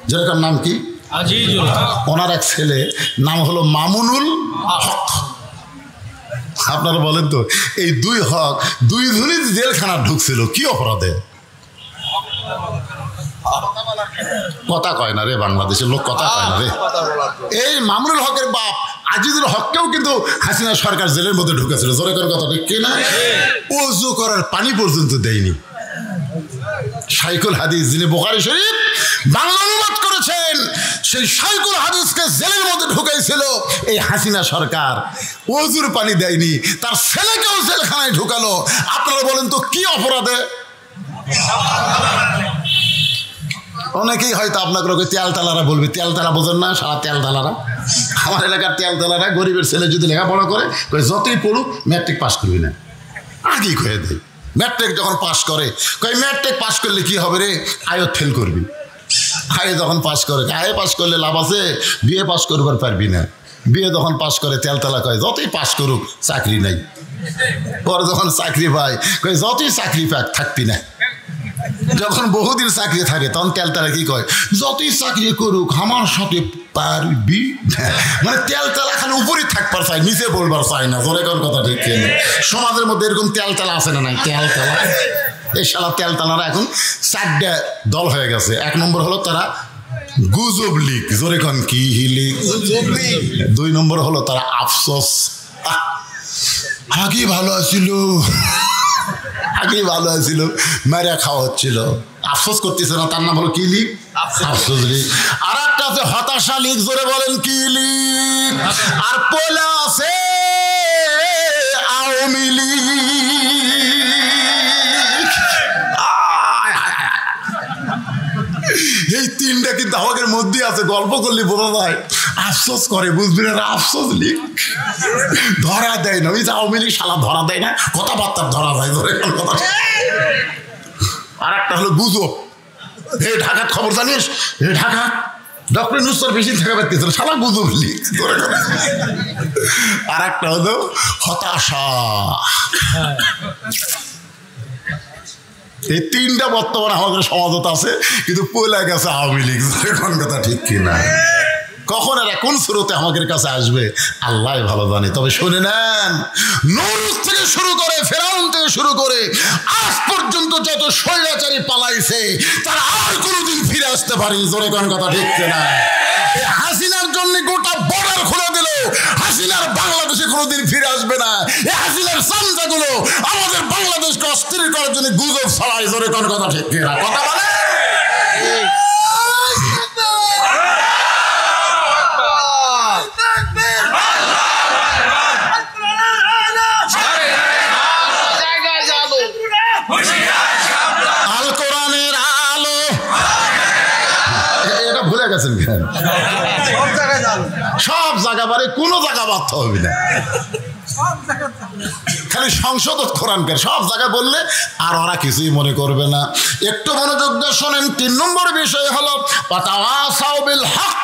যেরকম নাম কি? আজিজুল হক। ওনার এক ছেলে নাম হলো মামুনুল হক। আপনারা বলেন তো, এই দুই হক দুই ধনী জেলখানা ঢুকছিল কি অপরাধে? কথা কয় না রে, বাংলাদেশের লোক কথা কয় না রে। এই মামুনুল হকের বাপ আজিজুল হককেও কিন্তু হাসিনা সরকার জেলের মধ্যে ঢুকেছিল। জোরে করে কথা ঠিক কিনা? ওযু করার পানি পর্যন্ত দেয়নি। শাইখুল হাদিস যিনি বুখারী শরীফ বাংলা অনুবাদ করেছেন, সেই শাইখুল হাদিসকে জেলের মধ্যে ঢুকাইছিল এই হাসিনা সরকার। ওযুর পানি দেয়নি, তার ছেলেকেও জেলখানায় ঢুকালো। আপনারা বলেন তো কি অপরাধে? অনেকেই হয়তো আপনাকে তেলতালারা বলবে, তেলতালা বোঝেন না? সারা তেলতালারা, আমার এলাকার তেলতালারা গরিবের ছেলে যদি লেখাপড়া করে যতই পড়ুক ম্যাট্রিক পাস করবি না, আগেই কয়ে দেয়। ম্যাট্রিক যখন পাস করে কই ম্যাট্রিক পাস করলে কি হবে রে? আয়ত ফেল করবি। আয়ে যখন পাস করে, আয়ে পাস করলে লাভ আছে, বিএ পাস করবার পারবি না। বিএ যখন পাস করে তেলতালা কয় যতই পাস করুক চাকরি নাই। পরে যখন চাকরি পায় কয় যতই চাকরি পাক থাকবি না। যখন বহুদিন চাকরি থাকে তখন তেলতালা কি কয়? যতই চাকরি করুক আমার সাথে পারবি। মানে তেলতালা খালি উপরে থাকবার চাই, নিচে বলবার চাই না। জোরে কোন কথা ঠিক কিনা? সমাজের মধ্যে এরকম তেলতালা আছে না নাই? তেলতালা, এই শালা তেলতালারা এখন 4টা দল হয়ে গেছে। 1 নম্বর হলো তারা গুজব লীগ। জোরে কোন কি লীগ? 2 নম্বর হলো তারা আফসোস, আগে ভালো আছিল, আগে ভালো আছিল, মেরে খাওয়া হচ্ছিল, আফসোস করতেছে না, তার নাম হলো কি লীগ? আফসোস লীগ। আর একটা আছে হতাশা লীগ। জোরে বলেন কি লীগ? আর পয়লা আছে আওয়ামী লীগ। এই 3টা কিন্তু আমাদের মধ্যে আছে, গল্প করলে বোঝা যায়। আফসোস করে, বুঝবেন না? আফসোস লীগ ধরা দেয় না। ওই যে আওয়ামী লীগ শালা ধরা দেয় না, কথাবার্তা ধরা যায়। ধরে কথা। আর একটা হলো গুজব। হে ঢাকার খবর জানিস? হে ঢাকা ডক্টর নুসর বেশি থাকা পারতেছিল, শালা গুজব লীগ। আর একটা হলো হতাশা। এই 3টা বর্তমানে আমাদের সমাজত আছে, কিন্তু পয়লা গেছে আওয়ামী লীগ। কোন কথা ঠিক কিনা? কখন এরা কোন স্রোতে আমাদের কাছে আসবে আল্লাহ ভালো জানে। তবে শুনে নেন, নমরুদ থেকে শুরু করে ফেরাউন থেকে শুরু করে আজ পর্যন্ত যত স্বৈরাচারী পালাইছে তারা আর কোনোদিন ফিরে আসতে পারেনি। জোরে কোন কথা ঠিক কিনা? হাসিনার জন্য গোটা বর্ডার খুলে দিল, হাসিনার বাংলাদেশে কোনোদিন ফিরে আসবে না। এই হাসিনার চামচাগুলো আমাদের বাংলাদেশকে অস্থির করার জন্য গুজব ছড়ায়। জোরে কোন কথা ঠিক কিনা? কথা বলে সব জায়গা বারে কোনো জায়গা বাদ হবে না, খালি সংসদ কোরআনকে সব জায়গায় বললে আর ওরা কিছুই মনে করবে না। একটু মনোযোগ দিয়ে শোনেন। 3 নম্বর বিষয় হলো ওয়াতাওয়াসাউ বিল হক।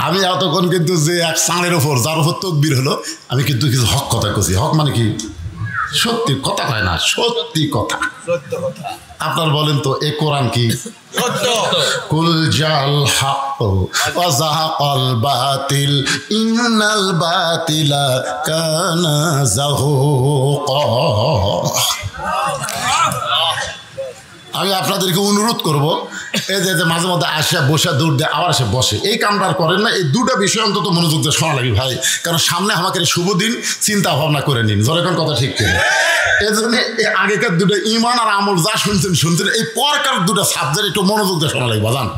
আমি এতক্ষণ কিন্তু যে এক চাঁদের ওপর যার উপর তকবীর হলো, আমি কিন্তু কিছু হক কথা কইছি। হক মানে কি? সত্যি কথা কয় না, সত্যি কথা, সত্য কথা। আপনারা বলেন তো এই কোরআন কি? সত্য। কুল জাল হক ওয়া যাহাকাল বাতিল ইন্নাল বাতিলা কানা যাহুকা। আমি আপনাদেরকে অনুরোধ করব, এই যে মাঝে মধ্যে আসে বসে দূর দেয় আবার এসে বসে, এই কামটা করেন না। এই 2টা বিষয় অন্তত মনোযোগ দিয়ে শোনা লাগে ভাই, কারণ সামনে আমাকে শুভ দিন, চিন্তা ভাবনা করে নিন। যখন কথা ঠিক কিনা? এই জন্য আগেকার 2টা ইমান আর আমল যা শুনতেন, এই পরকার 2টা সাবজেক্ট একটু মনোযোগ দিয়ে শোনা লাগবে বাজান।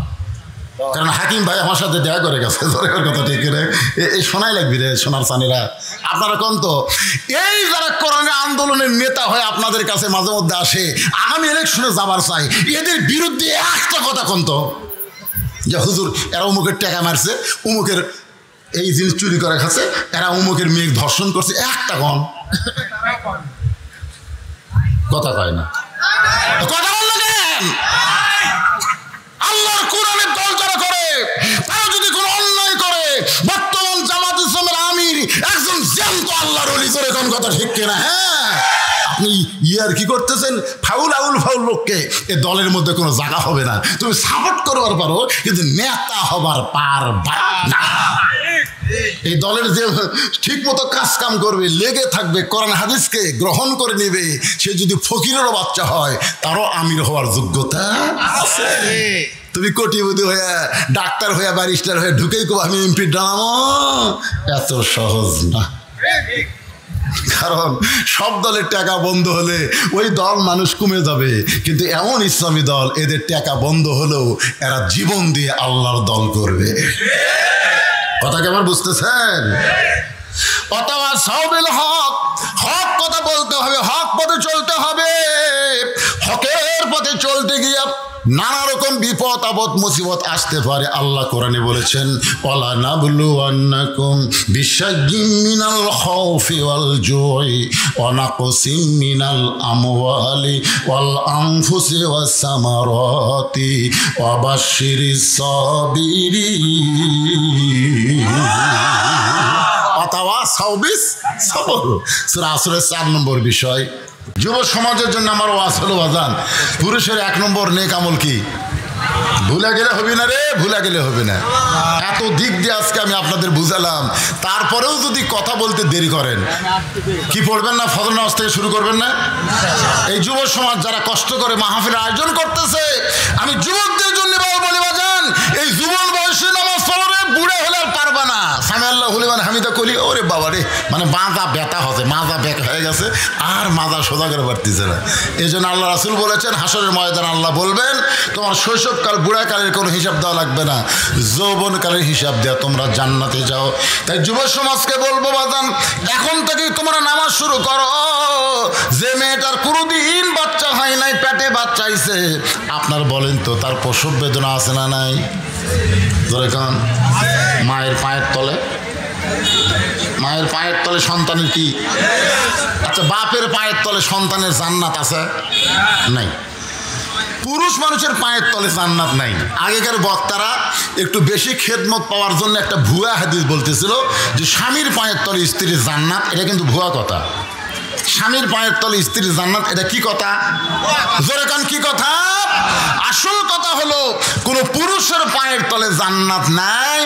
কারণ হাকিম ভাই আমার সাথে দেখা করে গেছে। যখন কথা ঠিক কিনা? এই শোনাই লাগবি রে সোনার চানিরা। আপনারা কোন তো এই যারা কোরআনের আন্দোলনের নেতা হয়ে আপনাদের কাছে মাঝে মধ্যে আসে, আগামী ইলেকশনে যাবার চাই, এদের বিরুদ্ধে একটা কথা কোন তো, যে হুজুর এরা অমুকের টাকা মারছে, অমুকের এই জিনিস চুরি করে খাচ্ছে, এরা অমুকের মেয়ে ধর্ষণ করছে, একটা কম কথা কয় না। কথা বললেন আল্লাহর কোরআনের দল যারা করে, তারা যদি কোনো আর কি করতেছেন, ফাউল লোককে এ দলের মধ্যে কোনো জায়গা হবে না। তুমি সাপোর্ট করবার পারো কিন্তু নেতা হবার পারবা না। এই দলের যে ঠিক মতো কাজ কাম করবে, লেগে থাকবে, কোরআন হাদিসকে গ্রহণ করে নেবে, সে যদি ফকিরেরও বাচ্চা হয় তারও আমির হওয়ার যোগ্যতা আছে। তুমি কোটিপতি হয়ে, ডাক্তার হয়ে, ব্যারিস্টার হয়ে ঢুকেই কো আমি এমপি ডানামো, এত সহজ না। কারণ সব দলের টাকা বন্ধ হলে ওই দল মানুষ কমে যাবে, কিন্তু এমন ইসলামী দল এদের টাকা বন্ধ হলেও এরা জীবন দিয়ে আল্লাহর দল করবে। কথা কি আমার বুঝতেছেন? অথবা সাউবিল হক, হক কথা বলতে হবে, হক পথে চলতে হবে। হকের পথে চলতে গিয়ে নানা রকম বিপদ আপদ মুসিবত আসতে পারে। আল্লাহ কোরআনে বলেছেন, ওয়ালা নাবলুওয়ান্নাকুম বিশাইয়্যিম মিনাল খাউফি ওয়াল জুই ওয়া নাকসিম মিনাল আমওয়ালি ওয়াল আনফুসি ওয়াস সামারাতি ওয়া বাশশিরিস সাবিরিন। অথবা সাউবিস সবর, সূরা আসরের 4 নম্বর বিষয়। যুব সমাজের জন্য আমার ওয়াজ হলো বাজান, পুরুষের 1 নম্বর নেক আমল কি? ভুলে গেলে হবে না রে, ভুলে গেলে হবে না। এত দিক দিয়ে আজকে আমি আপনাদের বুঝালাম, তারপরেও যদি কথা বলতে দেরি করেন, কি পড়বেন না? ফজর নামাজ থেকে শুরু করবেন না? এই যুব সমাজ যারা কষ্ট করে মাহফিল আয়োজন করতেছে, আমি যুবকদের জন্য বলি বাজান, এই যুবন বয়সে নামাজ পড়ে বুড়ে হলে আর পারবা না। সামি আল্লাহ হুলিমান হামিদা কলি, ওরে বাবা রে, মানে মাজা ব্যথা হচ্ছে, মাজা ব্যাক হয়ে গেছে, আর মাজা সোজা করে পারতেছে না। এই জন্য আল্লাহ রাসূল বলেছেন, হাসরের ময়দান আল্লাহ বলবেন, তোমার শৈশবকাল বুড়াকালের কোনো হিসাব দেওয়া লাগবে না, যৌবনকালের হিসাব দেওয়া, তোমরা জান্নাতে যাও। তাই যুব সমাজকে বলবো বাজান, এখন থেকেই তোমরা নামাজ শুরু করো। যে মেয়েটার কোনোদিন বাচ্চা হয় নাই, পেটে বাচ্চা আইছে, আপনার বলেন তো তার প্রসব বেদনা আছে না নাই? ধরে কান, মায়ের পায়ের তলে, মায়ের পায়ের তলে সন্তানের কি? আচ্ছা, বাপের পায়ের তলে সন্তানের জান্নাত আছে? নাই। পুরুষ মানুষের পায়ের তলে জান্নাত নাই। আগেকার বক্তারা একটু বেশি খেদমত পাওয়ার জন্য একটা ভুয়া হাদিস বলতেছিল যে স্বামীর পায়ের তলে স্ত্রীর জান্নাত। এটা কিন্তু ভুয়া কথা। স্বামীর পায়ের তলে স্ত্রীর জান্নাত, এটা কি কথা? জোরে কান, কি কথা? আসল কথা হলো কোন পুরুষের পায়ের তলে জান্নাত নাই।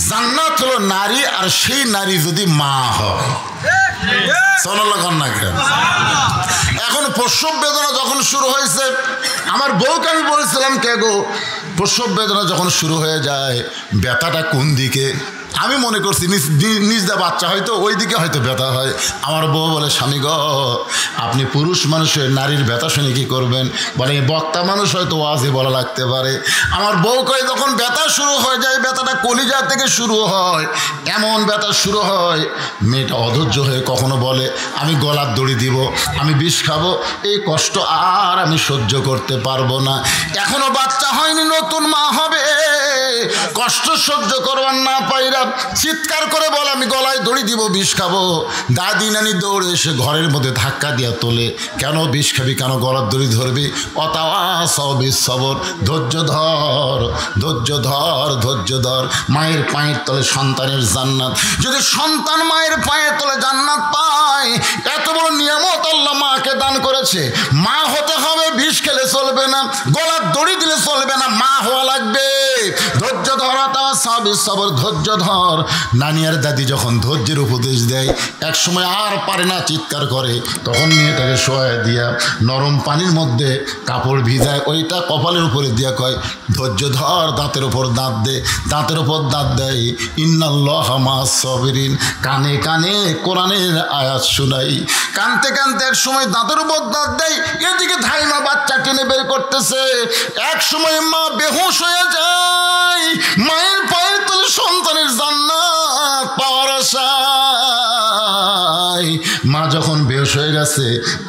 জান্নাত হলো নারী, আর সেই নারী যদি মা হয়। এখন প্রসব বেদনা যখন শুরু হয়েছে, আমার বউকে আমি বলেছিলাম, কে গো, প্রসব বেদনা যখন শুরু হয়ে যায় ব্যথাটা কোন দিকে? আমি মনে করছি নিজদা বাচ্চা হয়তো ওই দিকে হয়তো ব্যথা হয়। আমার বউ বলে, স্বামী গো, আপনি পুরুষ মানুষের নারীর ব্যথা শুনে কি করবেন? বলে, বক্তা মানুষ হয়তো ওয়াজে বলা লাগতে পারে। আমার বউ কয়ে, যখন ব্যথা শুরু হয়ে যায়, ব্যথাটা কলিজা থেকে শুরু হয়, এমন ব্যথা শুরু হয়, মেয়েটা অধৈর্য হয়ে কখনো বলে, আমি গলার দড়ি দিব, আমি বিষ খাবো, এই কষ্ট আর আমি সহ্য করতে পারবো না। এখনো বাচ্চা হয়নি, নতুন মা হবে, কষ্ট সহ্য করবার না পাইরা চিৎকার করে বলে, আমি গলায় দড়ি দিব, বিষ খাবো। দাদি নানি দৌড়ে এসে ঘরের মধ্যে ধাক্কা দিয়া তোলে, কেন বিষ খাবি, কেন গলার দড়ি ধরবি? সবর, ধৈর্য ধর, ধৈর্য ধর, ধৈর্য ধর। মায়ের পায়ের তলে সন্তানের জান্নাত। যদি সন্তান মায়ের পায়ের তলে জান্নাত পায়, এত বড় নিয়ামত আল্লাহ মাকে দান করেছে। মা হতে হবে, বিষ খেলে চলবে না, গলার দড়ি দিলে চলবে না, মা হওয়া লাগবে। ধৈর্য ধর, সবর, ধৈর্য ধর। নানি আর দাদি যখন ধৈর্যের উপদেশ দেয়, এক সময় আর পারে না, চিৎকার করে, তখন মেয়েটাকে শোয়ায় দিয়া নরম পানির মধ্যে কাপড় ভিজায়, ওইটা কপালের উপরে দিয়া কয়, ধৈর্য ধর, দাঁতের উপর দাঁত দে, দাঁতের উপর দাঁত দেয়, ইন্নাল্লাহা মা'আস সাবিরিন। কানে কানে কোরআনের আয়াত শোনাই, কানতে কানতে এক সময় দাঁতের উপর দাঁত দেয়, এদিকে ধাইমা বাচ্চা টেনে বের করতেছে। এক সময় মা বেহুশ হয়ে যায়, মায়ের পায়ের তলে সন্তানের জান্নাত পাওয়ার আশায়। মা যখন বেহুশ হয়ে গেছে,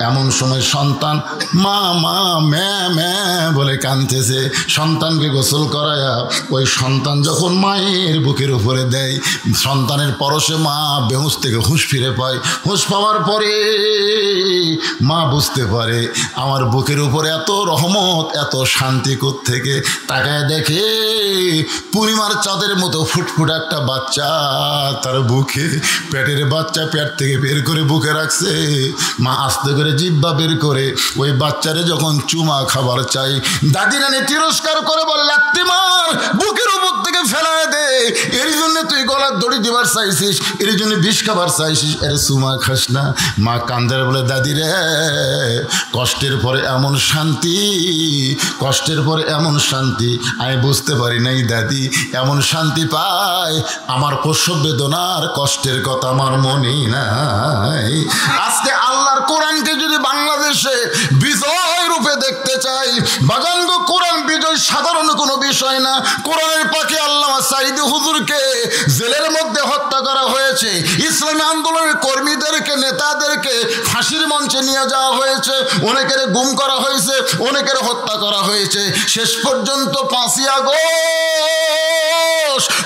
এমন সময় সন্তান মা মা ম্যা ম্যা বলে কাঁদতেছে। সন্তানকে গোসল করায়া ওই সন্তান যখন মায়ের বুকের উপরে দেয়, সন্তানের পরশে মা বেহুশ থেকে হুঁশ ফিরে পায়। হুঁশ পাওয়ার পরে মা বুঝতে পারে আমার বুকের উপরে এত রহমত, এত শান্তি কোত্থেকে। তাকায় দেখে পূর্ণিমার চাঁদের মতো ফুটফুট একটা বাচ্চা তার বুকে, পেটের বাচ্চা পেট থেকে বের করে বুকে রাখছে। মা আস্তে করে জিহ্বা বের করে ওই বাচ্চারে যখন চুমা খাবার চাই, দাদি নানি তিরস্কার করে বলে লাত্তি মার, বুকের উপর থেকে ফেলায় দে, এর জন্য তুই গলার দড়ি দিবার চাইছিস, এর জন্য বিষ খাবার চাইছিস, এর চুমা খাস না। মা কান্দার বলে দাদি রে, কষ্টের পরে এমন শান্তি, কষ্টের পরে এমন শান্তি আমি বুঝতে পারি নাই দাদি, এমন শান্তি পাই আমার প্রসব বেদনার কষ্টের কথা আমার মনে নাই। আজকে আল্লাহর কোরআনকে যদি বাংলাদেশে বিজয় রূপে দেখতে চাই, বাজানগো কোরআন বিজয় সাধারণ কোনো বিষয় না। কোরআনের পাখি আল্লামা সাঈদী হুজুরকে জেলের মধ্যে হত্যা করা হয়েছে, ইসলামী আন্দোলনের কর্মীদেরকে নেতাদেরকে ফাঁসির মঞ্চে নিয়ে যাওয়া হয়েছে, অনেকের গুম করা হয়েছে, অনেকের হত্যা করা হয়েছে। শেষ পর্যন্ত 5ই আগস্ট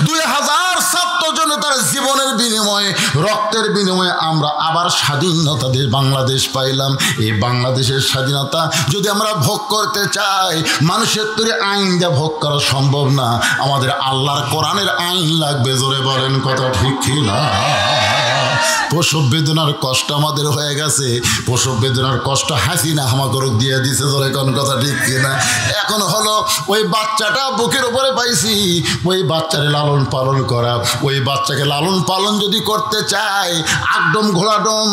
2000 ছাত্র জনতার জীবনের বিনিময়ে, রক্তের বিনিময়ে আমরা আবার স্বাধীনতা বাংলাদেশ পাইলাম। এই বাংলাদেশের স্বাধীনতা যদি আমরা ভোগ করতে চাই, মানুষের তৈরি আইন দিয়ে ভোগ করা সম্ভব না, আমাদের আল্লাহর কোরআনের আইন লাগবে। জোরে বলেন কথা ঠিক কি না? প্রসব বেদনার কষ্ট আমাদের হয়ে গেছে, প্রসব বেদনার কষ্ট হাসিনা হামাকড় দিয়ে দিছে। জোরে কোন কথা ঠিক কিনা? এখন হলো ওই বাচ্চাটা বুকের উপরে পাইছি, ওই বাচ্চারে লালন পালন করা, ওই বাচ্চাকে লালন পালন যদি করতে চাই, আকডম ঘোড়াডম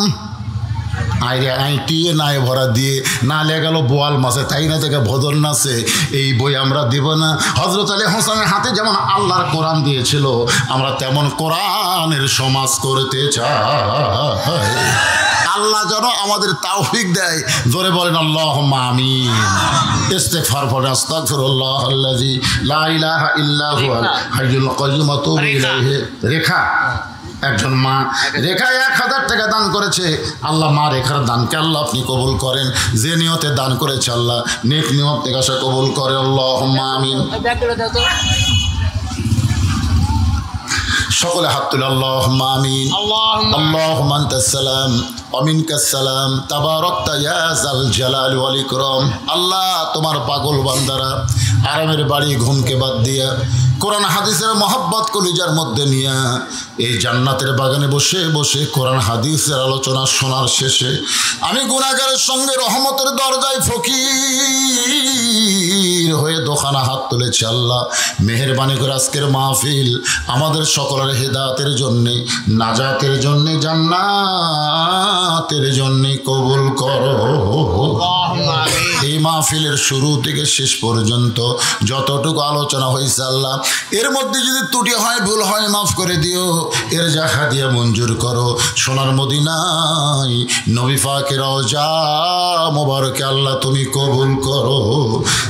আইরে আইটিয়ে নাই ভরা দিয়ে না লে গেল বোয়াল মাছে, তাই না থেকে ভদর নাচে, এই বই আমরা দিব না। হযরত আলী হোসেনের হাতে যেমন আল্লাহর কোরআন দিয়েছিল, আমরা তেমন কোরআনের সমাজ করতে চাই। আল্লাহ যেন আমাদের তাওফিক দেয়। জোরে বলেন আল্লাহুম্মা আমিন। ইস্তিগফার পড়ে আস্তাগফিরুল্লাহাল্লাযী লা ইলাহা ইল্লা হুয়াল হাইয়ুল কাইয়্যুম ওয়া তুবু ইলাইহি। রেখা একজন মা রেখা 1000 টাকা দান করেছে। আল্লাহ মা রেখার দানকে আল্লাহ আপনি কবুল করেন, যে নিয়তে দান করেছে আল্লাহ নেক নিয়ত থেকে সে কবুল করে। আল্লাহুম্মা আমিন। সকলে হাত তুলে আল্লাহুম্মা আমিন। আল্লাহুম্মা আনতাস সালাম ওয়া মিনকাস সালাম তাবারাকতা ইয়া যাল জালালি ওয়াল ইকরাম। আল্লাহ তোমার পাগল বান্দারা আরামের বাড়ি ঘুমকে বাদ দিয়া কোরআন হাদিসের মহব্বত কলিজার মধ্যে নিয়ে এই জান্নাতের বাগানে বসে বসে কোরআন হাদিসের আলোচনা শোনার শেষে আমি গুনাহগারের সঙ্গে রহমতের দরজায় ফকির হয়ে দোকানা হাত তুলেছি। আল্লাহ মেহেরবানি করে আজকের মাহফিল আমাদের সকলের হেদায়েতের জন্যে, নাজাতের জন্যে, জান্নাতের জন্যে কবুল করো। এই মাহফিলের শুরু থেকে শেষ পর্যন্ত যতটুকু আলোচনা হয়েছে আল্লাহ, এর মধ্যে যদি ত্রুটি হয়, ভুল হয়, মাফ করে দিও। এর জাখা দিয়ে মঞ্জুর করো। সোনার মদিনায় নবী পাকের রওজা মোবারকে আল্লাহ তুমি কবুল করো।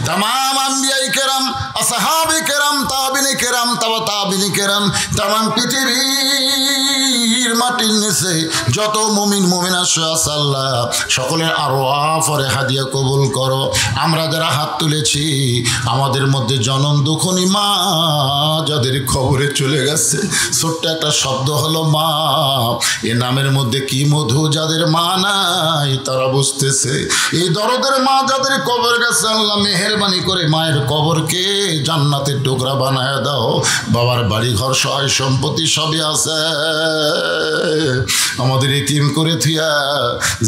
তামাম আম্বিয়াই কেরাম, আসহাবে কেরাম, তাবিনী কেরাম, তাবিনী কেরাম, তামাম পৃথিবীর মাটির নিচে যত মুমিন মুমিনা আছে আল্লাহ সকলের আরওয়াফরে হাদিয়া কবুল করো। আমরা যারা হাত তুলেছি আমাদের মধ্যে জনম দুঃখনী মা যাদের খবরে চলে গেছে, ছোট্ট একটা শব্দ হলো মা, এ নামের মধ্যে কি মধু, যাদের মা নাই তারা বুঝতেছে। এই দরদের মা যাদের কবর গেছে আল্লাহ মেহেরবানি করে মায়ের কবরকে জান্নাতের টুকরা বানায় দাও। বাবার বাড়ি ঘর সহায় সম্পত্তি সবই আছে, আমাদের এতিম করে থিয়া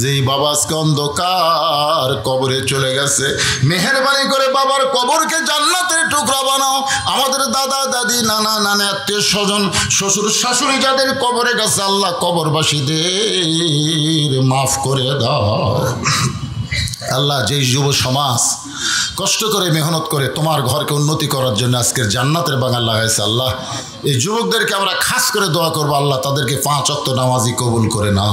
যেই বাবা আজকে অন্ধকার কবরে চলে গেছে, মেহেরবানি করে বাবার কবরকে জান্নাতের টুকরা বানাও। আমাদের দাদা দাদি, নানা নানা, আত্মীয় স্বজন, শ্বশুর শাশুড়ি যাদের কবরে গেছে আল্লাহ কবরবাসীদের মাফ করে দাও। আল্লাহ যেই যুব সমাজ কষ্ট করে মেহনত করে তোমার ঘরকে উন্নতি করার জন্য আজকের জান্নাতের বাগান লাগাইছে আল্লাহ, এই যুবকদেরকে আমরা খাস করে দোয়া করবো আল্লাহ তাদেরকে 5 ওয়াক্ত নামাজি কবুল করে নাও।